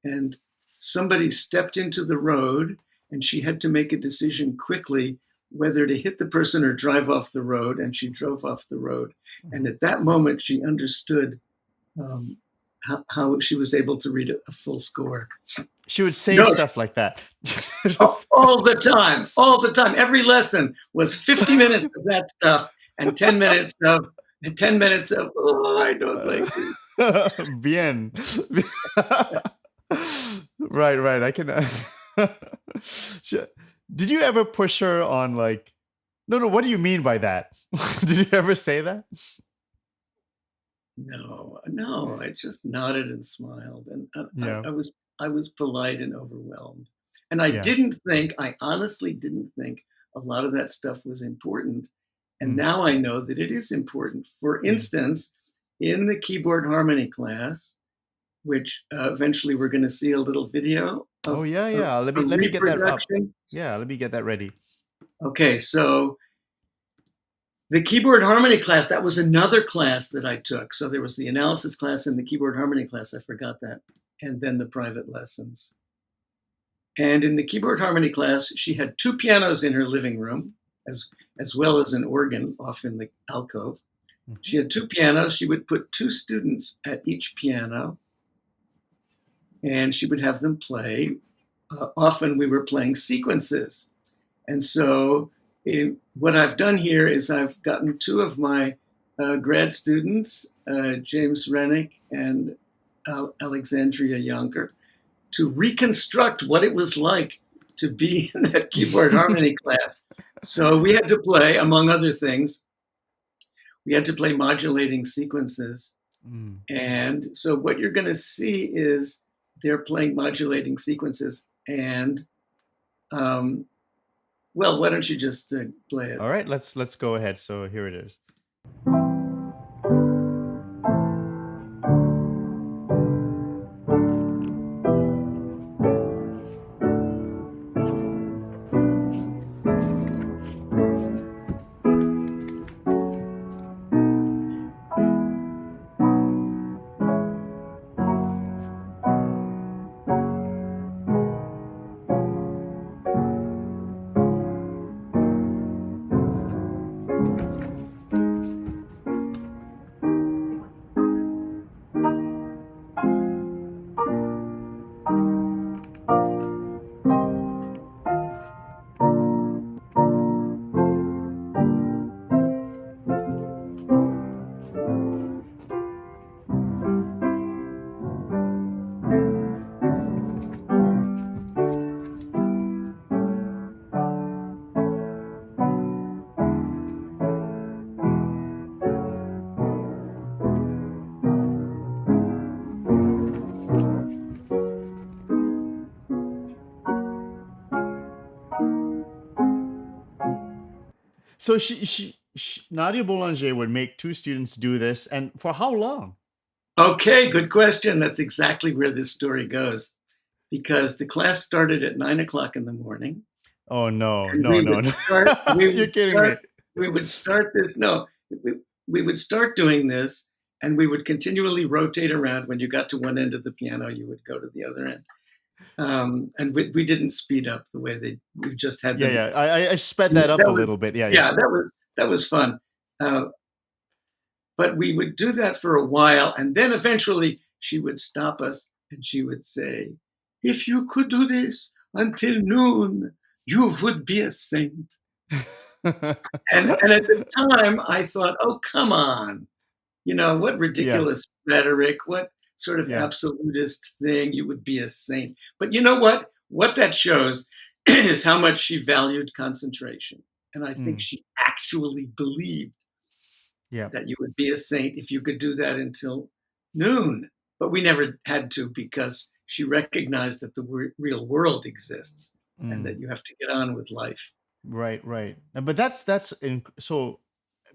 [SPEAKER 2] and somebody stepped into the road and she had to make a decision quickly whether to hit the person or drive off the road, and she drove off the road. And at that moment, she understood how she was able to read a full score.
[SPEAKER 1] She would say stuff like that.
[SPEAKER 2] All the time. Every lesson was 50 minutes of that stuff and 10 minutes of, oh, I don't like this.
[SPEAKER 1] Bien. Right. I can. Did you ever push her on like, no, what do you mean by that? Did you ever say that?
[SPEAKER 2] No, I just nodded and smiled, and I was polite and overwhelmed. And I honestly didn't think a lot of that stuff was important. And now I know that it is important. For instance, in the keyboard harmony class, which eventually we're going to see a little video of.
[SPEAKER 1] Let me get that up. Yeah, let me get that ready.
[SPEAKER 2] Okay, so the keyboard harmony class, that was another class that I took. So there was the analysis class and the keyboard harmony class. I forgot that. And then the private lessons. And in the keyboard harmony class, she had two pianos in her living room, as well as an organ off in the alcove. She had two pianos. She would put two students at each piano, and she would have them play. Often we were playing sequences. And so what I've done here is I've gotten two of my grad students, James Rennick and Alexandria Yonker, to reconstruct what it was like to be in that keyboard harmony class. So we had to play, among other things, we had to play modulating sequences. And so what you're going to see is they're playing modulating sequences. And, well, why don't you just play it?
[SPEAKER 1] All right, let's go ahead. So here it is. So she Nadia Boulanger would make two students do this, and for how long?
[SPEAKER 2] Okay, good question. That's exactly where this story goes. because the class started at 9 o'clock in the morning,
[SPEAKER 1] Oh no,
[SPEAKER 2] and
[SPEAKER 1] no, no, no. You're kidding me.
[SPEAKER 2] we would start this. No, we, we would start doing this, and we would continually rotate around. When you got to one end of the piano, you would go to the other end. And we didn't speed up the way we just had
[SPEAKER 1] Yeah,
[SPEAKER 2] them.
[SPEAKER 1] yeah. I sped that up
[SPEAKER 2] That
[SPEAKER 1] a
[SPEAKER 2] was
[SPEAKER 1] little bit. Yeah, yeah.
[SPEAKER 2] yeah, that was fun. Uh, but we would do that for a while, and then eventually she would stop us and she would say, "If you could do this until noon, you would be a saint." And at the time, I thought, "Oh, come on. What
[SPEAKER 1] Yeah,
[SPEAKER 2] ridiculous rhetoric, what sort of
[SPEAKER 1] yeah.
[SPEAKER 2] absolutist thing, you would be a saint." But you know what? What that shows is how much she valued concentration. And I think
[SPEAKER 1] Mm,
[SPEAKER 2] she actually believed
[SPEAKER 1] yeah.
[SPEAKER 2] that you would be a saint if you could do that until noon. But we never had to, because she recognized that the real world exists and
[SPEAKER 1] Mm.
[SPEAKER 2] that you have to get on with life.
[SPEAKER 1] Right, right. But so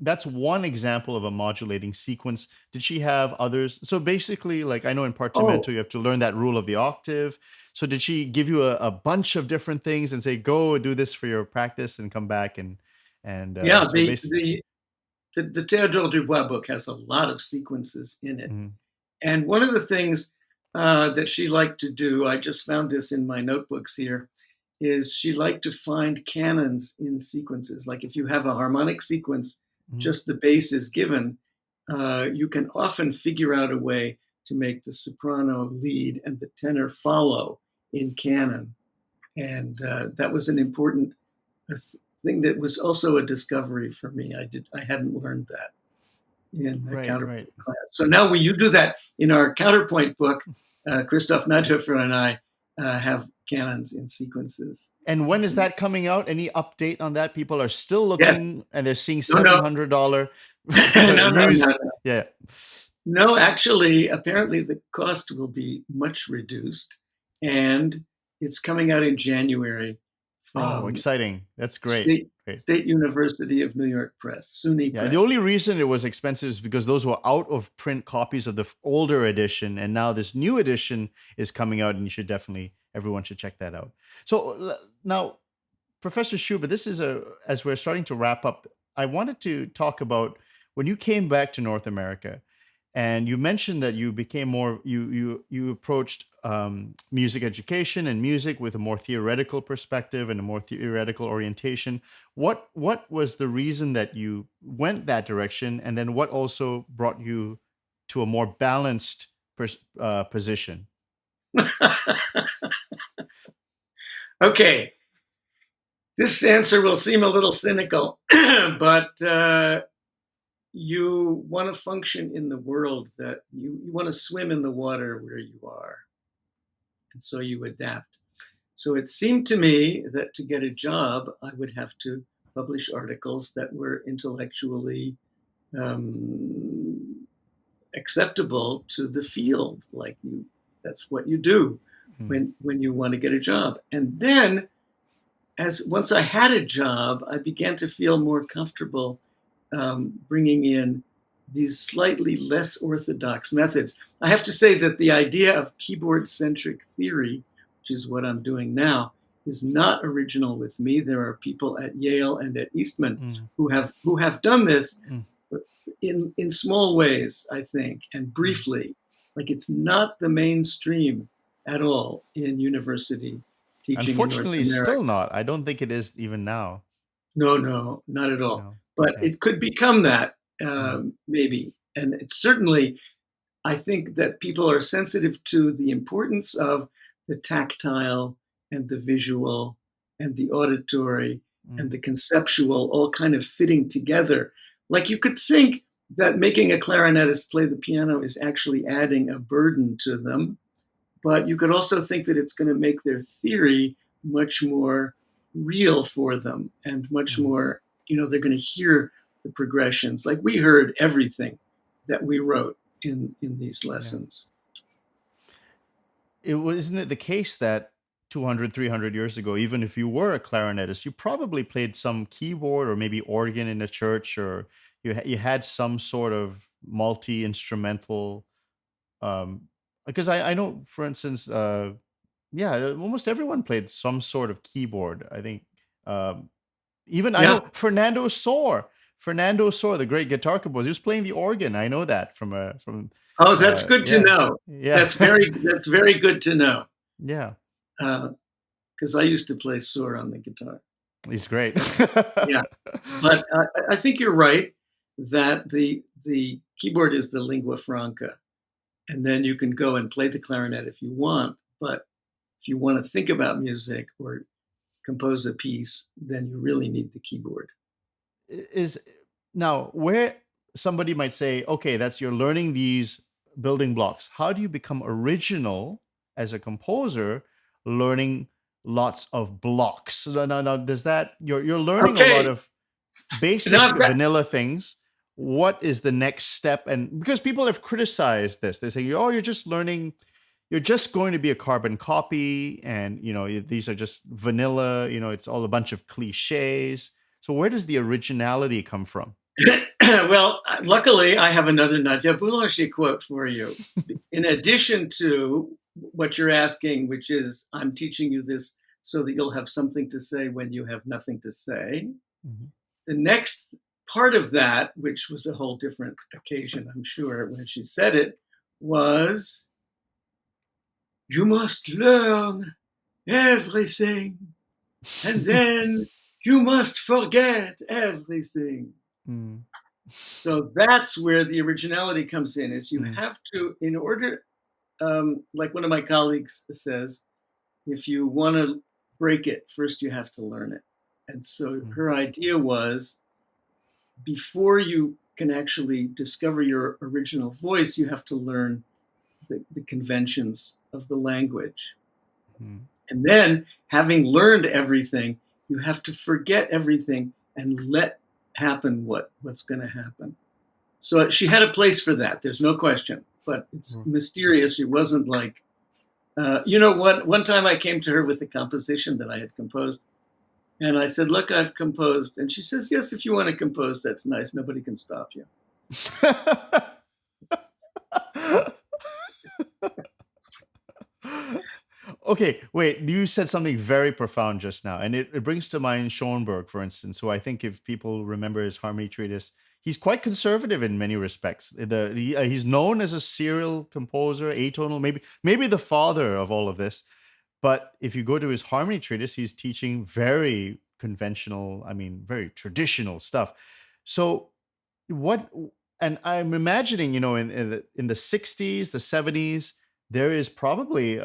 [SPEAKER 1] that's one example of a modulating sequence. Did she have others? So basically, like I know in
[SPEAKER 2] Oh,
[SPEAKER 1] Partimento you have to learn that rule of the octave. So did she give you a bunch of different things and say, go do this for your practice and come back and
[SPEAKER 2] yeah.
[SPEAKER 1] so basically,
[SPEAKER 2] The Theodore Dubois book has a lot of sequences in it.
[SPEAKER 1] mm,
[SPEAKER 2] And one of the things that she liked to do, I just found this in my notebooks here, is she liked to find canons in sequences. Like if you have a harmonic sequence,
[SPEAKER 1] mm,
[SPEAKER 2] just the bass is given, you can often figure out a way to make the soprano lead and the tenor follow in canon. And that was an important thing that was also a discovery for me. I hadn't learned that in the
[SPEAKER 1] right, right.
[SPEAKER 2] counterpoint class. So now you do that in our counterpoint book. Christoph Nadhofer and I have canons in sequences.
[SPEAKER 1] And when is that coming out? Any update on that? People are still
[SPEAKER 2] Yes.
[SPEAKER 1] looking and they're seeing
[SPEAKER 2] No, no.
[SPEAKER 1] $700
[SPEAKER 2] No, no, no,
[SPEAKER 1] used.
[SPEAKER 2] no.
[SPEAKER 1] Yeah.
[SPEAKER 2] No, actually, apparently the cost will be much reduced, and it's coming out in January
[SPEAKER 1] Oh,
[SPEAKER 2] from
[SPEAKER 1] exciting. That's great.
[SPEAKER 2] State
[SPEAKER 1] Great.
[SPEAKER 2] State University of New York Press, SUNY
[SPEAKER 1] Yeah, the
[SPEAKER 2] Press.
[SPEAKER 1] only reason it was expensive is because those were out of print copies of the older edition, and now this new edition is coming out, and everyone should check that out. So now, Professor Schubert, as we're starting to wrap up, I wanted to talk about when you came back to North America, and you mentioned that you became more you approached music education and music with a more theoretical perspective and a more theoretical orientation. What was the reason that you went that direction, and then what also brought you to a more balanced position?
[SPEAKER 2] Okay, this answer will seem a little cynical, but you want to function in the world, that you want to swim in the water where you are. And so you adapt. So it seemed to me that to get a job, I would have to publish articles that were intellectually um, acceptable to the field. That's what you do
[SPEAKER 1] Mm,
[SPEAKER 2] when you want to get a job. And then, as once I had a job, I began to feel more comfortable bringing in these slightly less orthodox methods. I have to say that the idea of keyboard-centric theory, which is what I'm doing now, is not original with me. There are people at Yale and at Eastman
[SPEAKER 1] mm,
[SPEAKER 2] who have done this
[SPEAKER 1] mm.
[SPEAKER 2] in small ways, I think, and
[SPEAKER 1] Mm.
[SPEAKER 2] briefly. Like it's not the mainstream at all in university teaching in North
[SPEAKER 1] Unfortunately,
[SPEAKER 2] America.
[SPEAKER 1] still not. I don't think it is even now.
[SPEAKER 2] No, no, not at all.
[SPEAKER 1] No.
[SPEAKER 2] But
[SPEAKER 1] Yeah.
[SPEAKER 2] it could become that,
[SPEAKER 1] Mm,
[SPEAKER 2] maybe. And it's certainly, I think that people are sensitive to the importance of the tactile and the visual and the auditory and
[SPEAKER 1] mm.
[SPEAKER 2] the conceptual all kind of fitting together. Like you could think that making a clarinetist play the piano is actually adding a burden to them, but you could also think that it's going to make their theory much more real for them and much
[SPEAKER 1] Mm.
[SPEAKER 2] more, they're going to hear the progressions. Like we heard everything that we wrote in these
[SPEAKER 1] Yeah.
[SPEAKER 2] lessons.
[SPEAKER 1] Isn't it the case that 200, 300 years ago, even if you were a clarinetist, you probably played some keyboard or maybe organ in a church, or you had some sort of multi-instrumental, um, because I know, for instance, yeah, almost everyone played some sort of keyboard. I think um, even I
[SPEAKER 2] Yeah.
[SPEAKER 1] know Fernando Sor. Fernando Sor, the great guitar composer, he was playing the organ. I know that from
[SPEAKER 2] Oh, that's good to
[SPEAKER 1] yeah,
[SPEAKER 2] know.
[SPEAKER 1] yeah,
[SPEAKER 2] That's very good to know.
[SPEAKER 1] yeah.
[SPEAKER 2] Because I used to play Sor on the guitar.
[SPEAKER 1] He's great.
[SPEAKER 2] Yeah, but I think you're right that the keyboard is the lingua franca, and then you can go and play the clarinet if you want. But if you want to think about music or compose a piece, then you really need the keyboard.
[SPEAKER 1] Is now where somebody might say, okay, that's you're learning these building blocks. How do you become original as a composer, learning lots of blocks? So now does that you're learning a lot
[SPEAKER 2] Okay,
[SPEAKER 1] of basic
[SPEAKER 2] now I've got
[SPEAKER 1] vanilla things? What is the next step? And because people have criticized this, they say, oh, you're just learning, you're just going to be a carbon copy, and these are just vanilla, it's all a bunch of cliches. So where does the originality come from?
[SPEAKER 2] well, luckily, I have another Nadia Boulanger quote for you. In addition to what you're asking, which is, I'm teaching you this so that you'll have something to say when you have nothing to say.
[SPEAKER 1] Mhm.
[SPEAKER 2] The next part of that, which was a whole different occasion, I'm sure, when she said it, was, you must learn everything, and then you must forget everything.
[SPEAKER 1] Mm,
[SPEAKER 2] So that's where the originality comes in, is you
[SPEAKER 1] mm,
[SPEAKER 2] have to, in order, like one of my colleagues says, if you want to break it, first you have to learn it. And so
[SPEAKER 1] mm,
[SPEAKER 2] her idea was, before you can actually discover your original voice, you have to learn the conventions of the language.
[SPEAKER 1] mm.
[SPEAKER 2] And then, having learned everything, you have to forget everything and let happen what's going to happen. So she had a place for that. There's no question. But it's
[SPEAKER 1] Mm.
[SPEAKER 2] mysterious. It wasn't like, you know what? One time I came to her with a composition that I had composed. And I said, look, I've composed. And she says, yes, if you want to compose, that's nice. Nobody can stop you.
[SPEAKER 1] Okay, wait, you said something very profound just now, and it brings to mind Schoenberg, for instance, who I think if people remember his harmony treatise, he's quite conservative in many respects. He's known as a serial composer, atonal, maybe the father of all of this. But if you go to his harmony treatise, he's teaching very conventional, I mean, very traditional stuff. So what and I'm imagining, in the 60s, the 70s, there is probably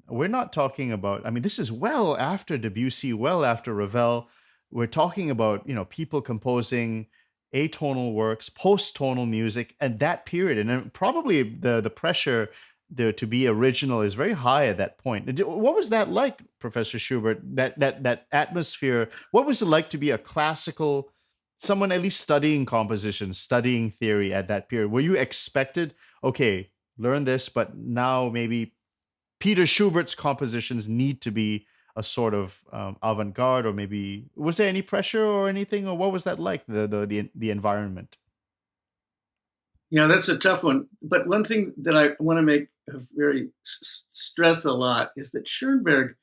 [SPEAKER 1] we're not talking about, I mean, this is well after Debussy, well after Ravel. We're talking about, people composing atonal works, post-tonal music at that period. And then probably the pressure to be original is very high at that point. What was that like, Professor Schubert? That atmosphere. What was it like to be a classical someone at least studying composition, studying theory at that period? Were you expected, okay, learn this, but now maybe Peter Schubert's compositions need to be a sort of avant-garde, or maybe was there any pressure or anything, or what was that like, the environment?
[SPEAKER 2] That's a tough one. But one thing that I want to make very stress a lot is that Schoenberg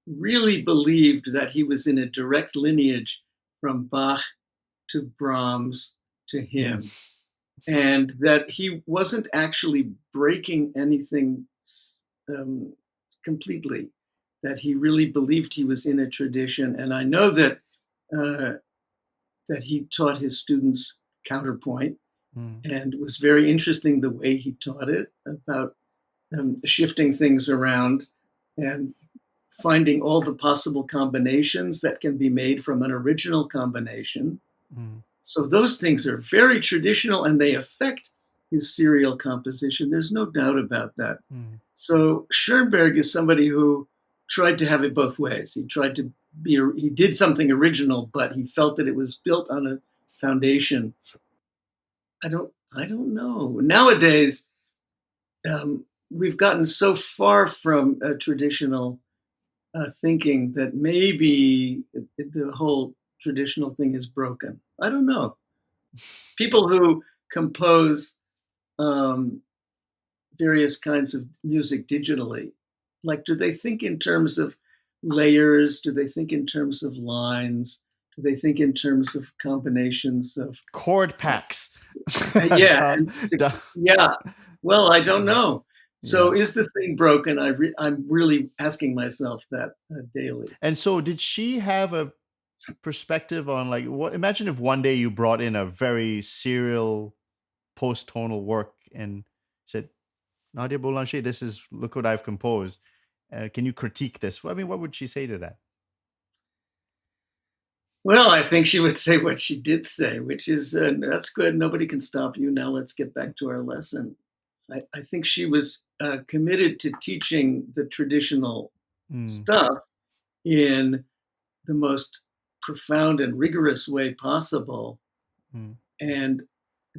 [SPEAKER 2] really believed that he was in a direct lineage from Bach to Brahms to
[SPEAKER 1] Mm,
[SPEAKER 2] him, and that he wasn't actually breaking anything um, completely, that he really believed he was in a tradition. And I know uh, that he taught his students counterpoint,
[SPEAKER 1] mm,
[SPEAKER 2] and it was very interesting the way he taught it, about shifting things around and finding all the possible combinations that can be made from an original combination.
[SPEAKER 1] mm,
[SPEAKER 2] So those things are very traditional, and they affect his serial composition. There's no doubt about that.
[SPEAKER 1] mm,
[SPEAKER 2] So Schoenberg is somebody who tried to have it both ways. He did something original, but he felt that it was built on a foundation. I don't know. Nowadays, we've gotten so far from traditional thinking that maybe the whole traditional thing is broken. I don't know. People who compose um, various kinds of music digitally Like, do they think in terms of layers? Do they think in terms of lines? Do they think in terms of combinations of
[SPEAKER 1] Chord packs.
[SPEAKER 2] yeah,
[SPEAKER 1] Dumb,
[SPEAKER 2] and
[SPEAKER 1] dumb.
[SPEAKER 2] yeah. Well, I don't
[SPEAKER 1] Yeah.
[SPEAKER 2] know.
[SPEAKER 1] Yeah.
[SPEAKER 2] So is the thing broken? I'm really asking myself that daily.
[SPEAKER 1] And so did she have a perspective on like what imagine if one day you brought in a very serial post-tonal work and said, Nadia Boulanger, this is look what I've composed. Can you critique this? Well, I mean, what would she say to that?
[SPEAKER 2] Well, I think she would say what she did say, which is, "That's good. Nobody can stop you. Now let's get back to our lesson." I think she was committed to teaching the traditional
[SPEAKER 1] Mm,
[SPEAKER 2] stuff in the most profound and rigorous way possible.
[SPEAKER 1] mm,
[SPEAKER 2] And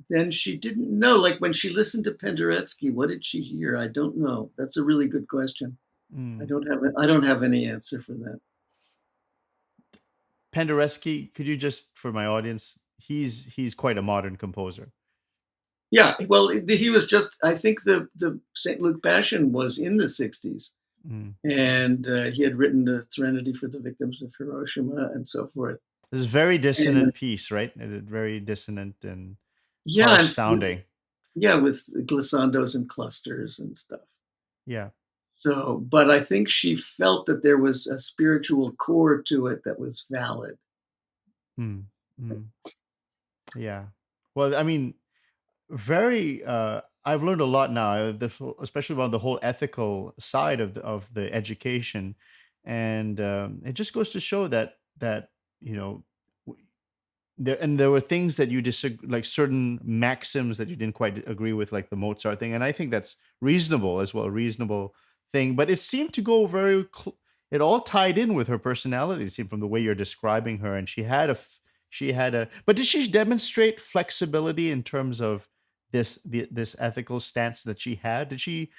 [SPEAKER 2] then she didn't know, like when she listened to Penderecki, what did she hear? I don't know. That's a really good question.
[SPEAKER 1] mm.
[SPEAKER 2] I don't have any answer for that.
[SPEAKER 1] Penderecki, could you just for my audience, he's quite a modern composer.
[SPEAKER 2] Yeah, well, he was just. I think the St. Luke Passion was in the '60s,
[SPEAKER 1] Mm.
[SPEAKER 2] and he had written the Threnody for the Victims of Hiroshima and so forth.
[SPEAKER 1] This is very
[SPEAKER 2] And
[SPEAKER 1] dissonant piece, right? It is very dissonant and
[SPEAKER 2] yeah,
[SPEAKER 1] harsh
[SPEAKER 2] and
[SPEAKER 1] sounding.
[SPEAKER 2] yeah, with glissandos and clusters and stuff.
[SPEAKER 1] Yeah.
[SPEAKER 2] So, but I think she felt that there was a spiritual core to it that was valid.
[SPEAKER 1] Mm, mm, yeah. Well, I mean, very I've learned a lot now, especially about the whole ethical side of the education, and it just goes to show that you know w- there were things that you disagree, like certain maxims that you didn't quite agree with, like the Mozart thing, and I think that's reasonable as well, a reasonable thing. But it seemed to go it all tied in with her personality. It seemed from the way you're describing her, and she had a. But did she demonstrate flexibility in terms of this ethical stance that she had? Did she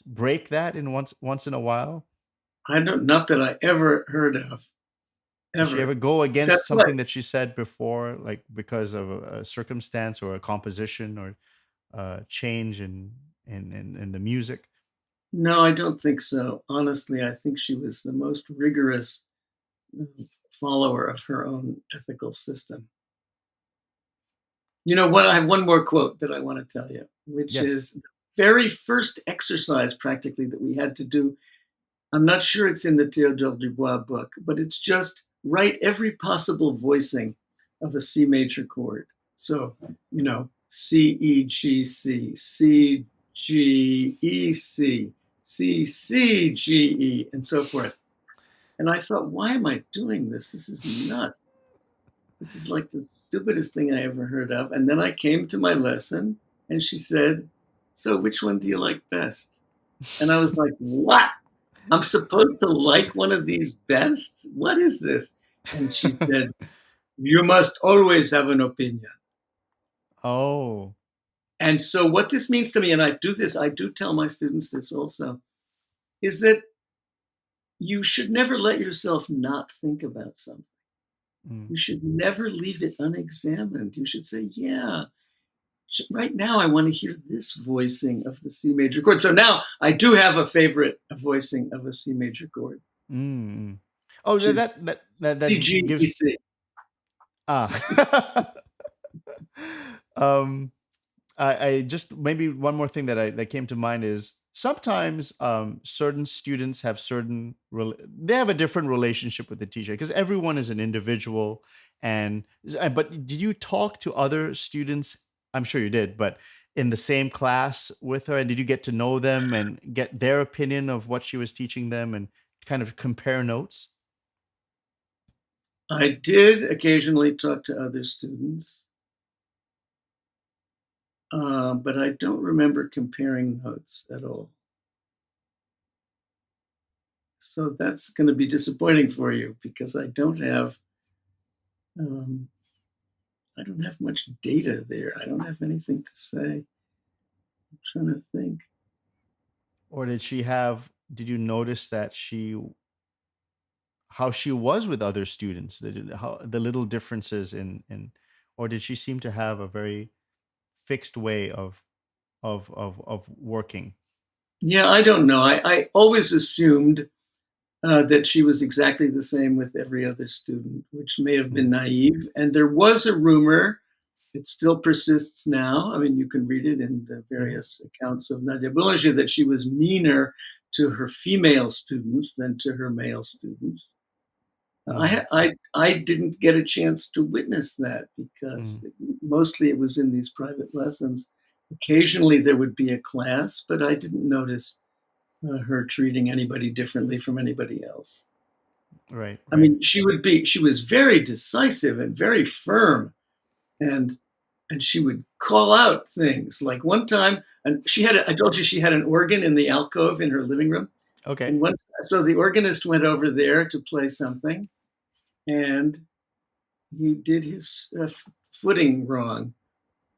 [SPEAKER 1] break that in once in a while?
[SPEAKER 2] I don't, not that I ever heard of,
[SPEAKER 1] Did she ever
[SPEAKER 2] ever.
[SPEAKER 1] go
[SPEAKER 2] That's
[SPEAKER 1] against
[SPEAKER 2] what.
[SPEAKER 1] something that she said before, like because of a circumstance or a composition or change in the music?
[SPEAKER 2] No, I don't think so. Honestly, I think she was the most rigorous follower of her own ethical system. You know what? I have one more quote that I want to tell you, which
[SPEAKER 1] Yes.
[SPEAKER 2] is the very first exercise practically that we had to do. I'm not sure it's in the Théodore Dubois book, but it's just write every possible voicing of a C major chord. So, C, E, G, C, C, G, E, C, C, C, G, E, and so forth. And I thought, why am I doing this? This is nuts. This is like the stupidest thing I ever heard of. And then I came to my lesson and she said, "So which one do you like best?" And I was like, "What? I'm supposed to like one of these best? What is this?" And she said, "You must always have an opinion."
[SPEAKER 1] Oh.
[SPEAKER 2] And so, what this means to me, and I do tell my students this also, is that you should never let yourself not think about something.
[SPEAKER 1] Mm.
[SPEAKER 2] You should never leave it unexamined. You should say, yeah, right now I want to hear this voicing of the C major chord. So now I do have a favorite voicing of a C major chord,
[SPEAKER 1] Mm. Oh,
[SPEAKER 2] which is
[SPEAKER 1] that gives
[SPEAKER 2] CGEC.
[SPEAKER 1] ah. um I just maybe one more thing that came to mind is sometimes certain students have they have a different relationship with the teacher because everyone is an individual but did you talk to other students? I'm sure you did, but in the same class with her, and did you get to know them and get their opinion of what she was teaching them and kind of compare notes?
[SPEAKER 2] I did occasionally talk to other students, but I don't remember comparing notes at all. So that's going to be disappointing for you because um, I don't have much data there. I don't have anything to say. I'm trying to think.
[SPEAKER 1] Or did you notice that how she was with other students, how the little differences or did she seem to have a very fixed way of working?
[SPEAKER 2] Yeah, I don't know. I always assumed that she was exactly the same with every other student, which may have been
[SPEAKER 1] Mm,
[SPEAKER 2] naive. And there was a rumor, it still persists now. I mean, you can read it in the
[SPEAKER 1] mhm,
[SPEAKER 2] various accounts of Nadia Boulanger that she was meaner to her female students than to her male students.
[SPEAKER 1] mm,
[SPEAKER 2] I didn't get a chance to witness that because
[SPEAKER 1] mm,
[SPEAKER 2] mostly it was in these private lessons. Occasionally there would be a class, but I didn't notice her treating anybody differently from anybody else.
[SPEAKER 1] right,
[SPEAKER 2] I
[SPEAKER 1] right.
[SPEAKER 2] mean, she was very decisive and very firm, and she would call out things. Like one time, and I told you she had an organ in the alcove in her living room,
[SPEAKER 1] Okay.
[SPEAKER 2] and so the organist went over there to play something, and he did his footing wrong,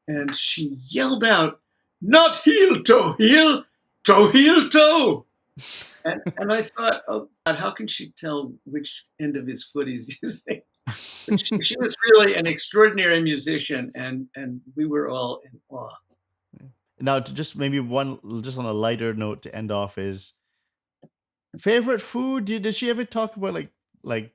[SPEAKER 2] and she yelled out, "Not toe heel toe." And I thought, oh God, how can she tell which end of his foot he's using? But she was really an extraordinary musician, and we were all in awe.
[SPEAKER 1] Now, to just maybe just on a lighter note to end off is favorite food. Did she ever talk about like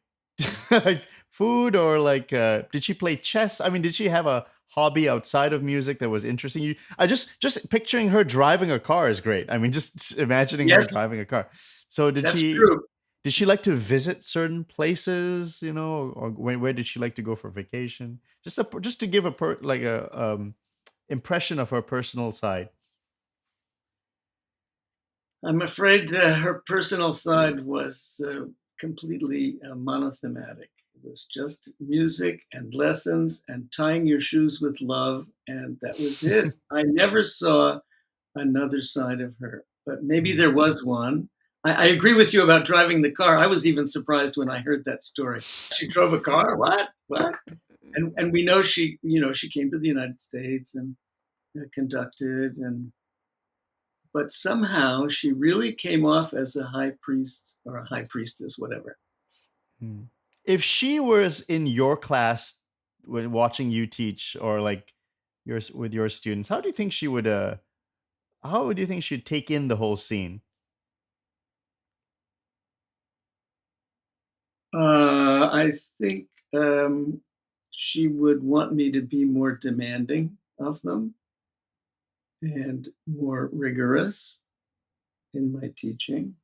[SPEAKER 1] like food or did she play chess? I mean, did she have a hobby outside of music that was interesting you? I just picturing her driving a car is great. I mean, just imagining her
[SPEAKER 2] Yes,
[SPEAKER 1] driving a car. So
[SPEAKER 2] that's true.
[SPEAKER 1] did she like to visit certain places, or where did she like to go for vacation? Just to give a impression of her personal side.
[SPEAKER 2] I'm afraid her personal side was completely monothematic. It was just music and lessons and tying your shoes with love, and that was it. I never saw another side of her, but maybe
[SPEAKER 1] Mm.
[SPEAKER 2] there was one. I agree with you about driving the car. I was even surprised when I heard that story. She drove a car? What? What? And we know she came to the United States and conducted, and but somehow she really came off as a high priest or a high priestess, whatever.
[SPEAKER 1] Mm. If she was in your class when watching you teach, or like with your students, how do you think she would how would you think she'd take in the whole scene?
[SPEAKER 2] I think she would want me to be more demanding of them and more rigorous in my teaching.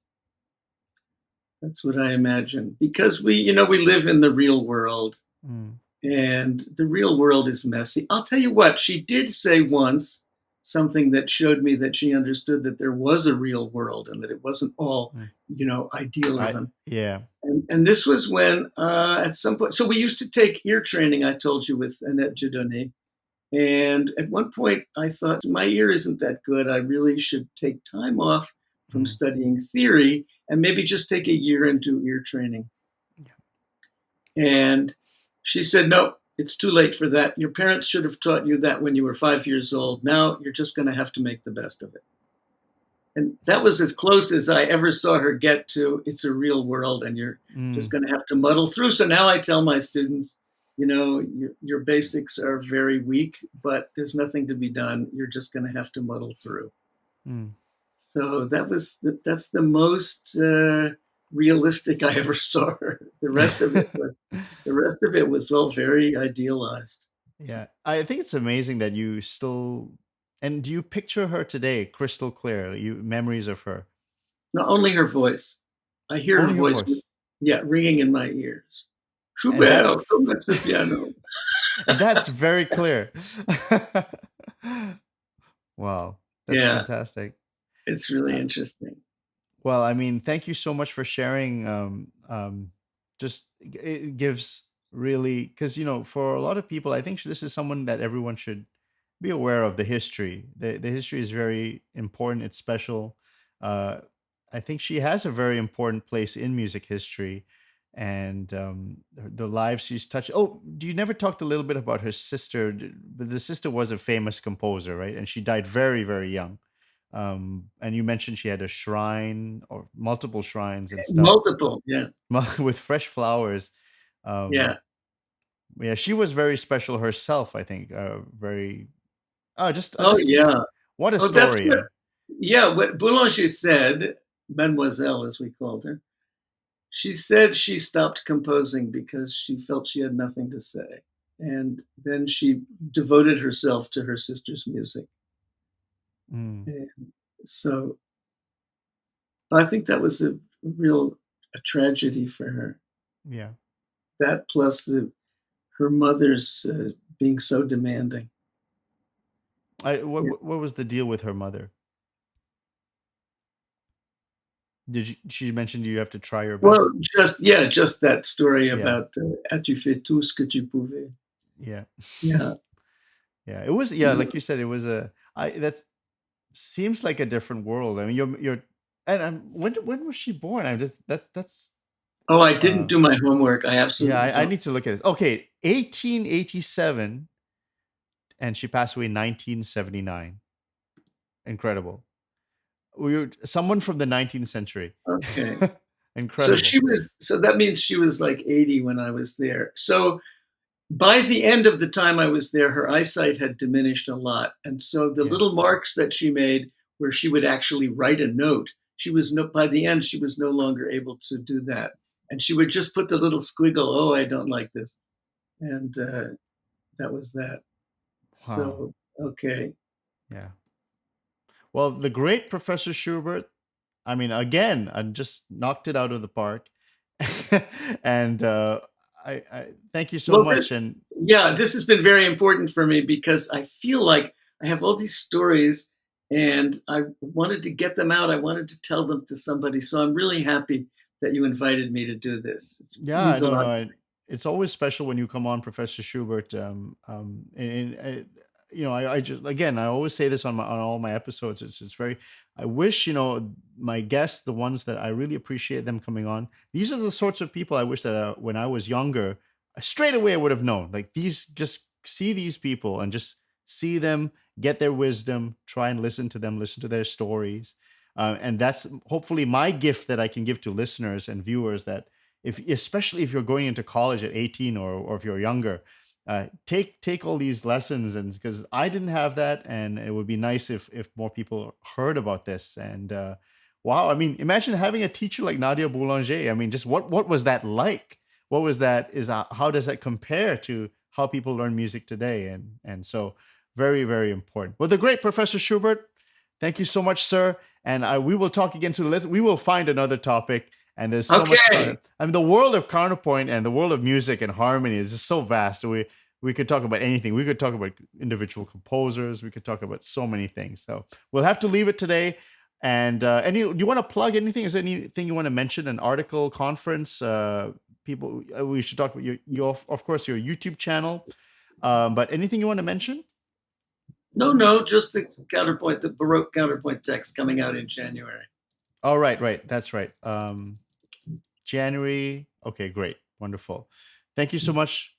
[SPEAKER 2] That's what I imagine. Because we live in the real world,
[SPEAKER 1] Mm,
[SPEAKER 2] and the real world is messy. I'll tell you what, she did say once something that showed me that she understood that there was a real world and that it wasn't all,
[SPEAKER 1] mm. I
[SPEAKER 2] idealism.
[SPEAKER 1] Yeah.
[SPEAKER 2] And this was when, at some point, so we used to take ear training, I told you, with Annette Dieudonné. And at one point, I thought, my ear isn't that good. I really should take time off from
[SPEAKER 1] Mm,
[SPEAKER 2] studying theory and maybe just take a year and do ear training.
[SPEAKER 1] yeah.
[SPEAKER 2] And she said, no, it's too late for that. Your parents should have taught you that when you were 5 years old. Now you're just going to have to make the best of it. And that was as close as I ever saw her get to it's a real world and you're just
[SPEAKER 1] Mm,
[SPEAKER 2] going to have to muddle through. So now I tell my students, your basics are very weak, but there's nothing to be done. You're just going to have to muddle through.
[SPEAKER 1] mm.
[SPEAKER 2] So that's the most realistic I ever saw her. The rest of it was all very idealized.
[SPEAKER 1] Yeah. I think it's amazing that you still, and do you picture her today crystal clear? You memories of her.
[SPEAKER 2] Not only her voice, I hear her
[SPEAKER 1] Only her
[SPEAKER 2] voice,
[SPEAKER 1] voice.
[SPEAKER 2] yeah, ringing in my ears.
[SPEAKER 1] And that's
[SPEAKER 2] Schubert, come at piano.
[SPEAKER 1] and that's very clear. Wow. That's
[SPEAKER 2] Yeah,
[SPEAKER 1] fantastic.
[SPEAKER 2] it's really
[SPEAKER 1] Uh,
[SPEAKER 2] interesting.
[SPEAKER 1] well, I mean, thank you so much for sharing. Just it gives really, because for a lot of people, I think this is someone that everyone should be aware of the history. The history is very important. It's special. Uh, I think she has a very important place in music history, and the lives she's touched. Oh, you never talked a little bit about her sister? But the sister was a famous composer, right? And she died very, very young. And you mentioned she had a shrine or multiple shrines and stuff
[SPEAKER 2] Multiple, yeah,
[SPEAKER 1] with fresh flowers. Um,
[SPEAKER 2] yeah.
[SPEAKER 1] yeah, she was very special herself. I think very. Oh,
[SPEAKER 2] Oh, yeah.
[SPEAKER 1] what a
[SPEAKER 2] Oh, that's
[SPEAKER 1] story!
[SPEAKER 2] what. Yeah, what Boulanger said, Mademoiselle as we called her, she said she stopped composing because she felt she had nothing to say. And then she devoted herself to her sister's music.
[SPEAKER 1] Mm,
[SPEAKER 2] And so I think that was a real a tragedy for her.
[SPEAKER 1] yeah.
[SPEAKER 2] That plus her mother's being so demanding. Yeah.
[SPEAKER 1] What was the deal with her mother? She mentioned you have to try your
[SPEAKER 2] Well,
[SPEAKER 1] best?
[SPEAKER 2] just that story
[SPEAKER 1] Yeah.
[SPEAKER 2] about as-tu fait tout ce que tu pouvais.
[SPEAKER 1] Yeah.
[SPEAKER 2] Yeah.
[SPEAKER 1] Yeah. It was, yeah, like you said, it was a I that seems like a different world. I mean, you're and when was she born? I just that's
[SPEAKER 2] Oh, I didn't
[SPEAKER 1] uh
[SPEAKER 2] do my homework. I
[SPEAKER 1] yeah,
[SPEAKER 2] absolutely
[SPEAKER 1] I
[SPEAKER 2] don't.
[SPEAKER 1] need to look at this. Okay, 1887, and she passed away in 1979. Incredible. We were someone from the 19th century.
[SPEAKER 2] Okay.
[SPEAKER 1] Incredible.
[SPEAKER 2] So that means she was like 80 when I was there. So by the end of the time I was there, her eyesight had diminished a lot. And so the
[SPEAKER 1] Yeah.
[SPEAKER 2] little marks that she made where she would actually write a note, by the end, she was no longer able to do that. And she would just put the little squiggle, oh, I don't like this. And that was that.
[SPEAKER 1] Wow.
[SPEAKER 2] So, okay.
[SPEAKER 1] Yeah. Well, the great Professor Schubert, I mean, again, I just knocked it out of the park. And I thank you so
[SPEAKER 2] Well,
[SPEAKER 1] much. And
[SPEAKER 2] this has been very important for me because I feel like I have all these stories and I wanted to get them out. I wanted to tell them to somebody. So I'm really happy that you invited me to do this. It
[SPEAKER 1] yeah, I
[SPEAKER 2] means a
[SPEAKER 1] don't
[SPEAKER 2] lot.
[SPEAKER 1] know. It's always special when you come on, Professor Schubert. I just, again, I always say this on all my episodes. It's very. I wish, my guests, the ones that I really appreciate them coming on. These are the sorts of people I wish that when I was younger, straight away I would have known. Like these, just see these people and just see them, get their wisdom, try and listen to them, listen to their stories, and that's hopefully my gift that I can give to listeners and viewers, that especially if you're going into college at 18, or if you're younger, take all these lessons, and because I didn't have that, and it would be nice if more people heard about this. And wow, I mean, imagine having a teacher like Nadia Boulanger. I mean, just what was that like? What was that? How does that compare to how people learn music today? And so very, very important. Well, the great Professor Schubert, thank you so much, sir. And we will talk again soon. We will find another topic. And there's so much.
[SPEAKER 2] Okay.
[SPEAKER 1] I mean, the world of counterpoint and the world of music and harmony is just so vast. We could talk about anything. We could talk about individual composers. We could talk about so many things. So we'll have to leave it today. And do you want to plug anything? Is there anything you want to mention? An article, conference? People, we should talk about your of course, your YouTube channel. But anything you want to mention?
[SPEAKER 2] No, just the counterpoint, the Baroque counterpoint text coming out in January.
[SPEAKER 1] Oh, right. That's right. January. Okay, great. Wonderful. Thank you so much.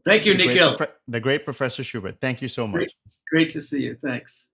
[SPEAKER 2] Thank you, Nikhil.
[SPEAKER 1] The great Professor Schubert. Thank you so much.
[SPEAKER 2] Great to see you. Thanks.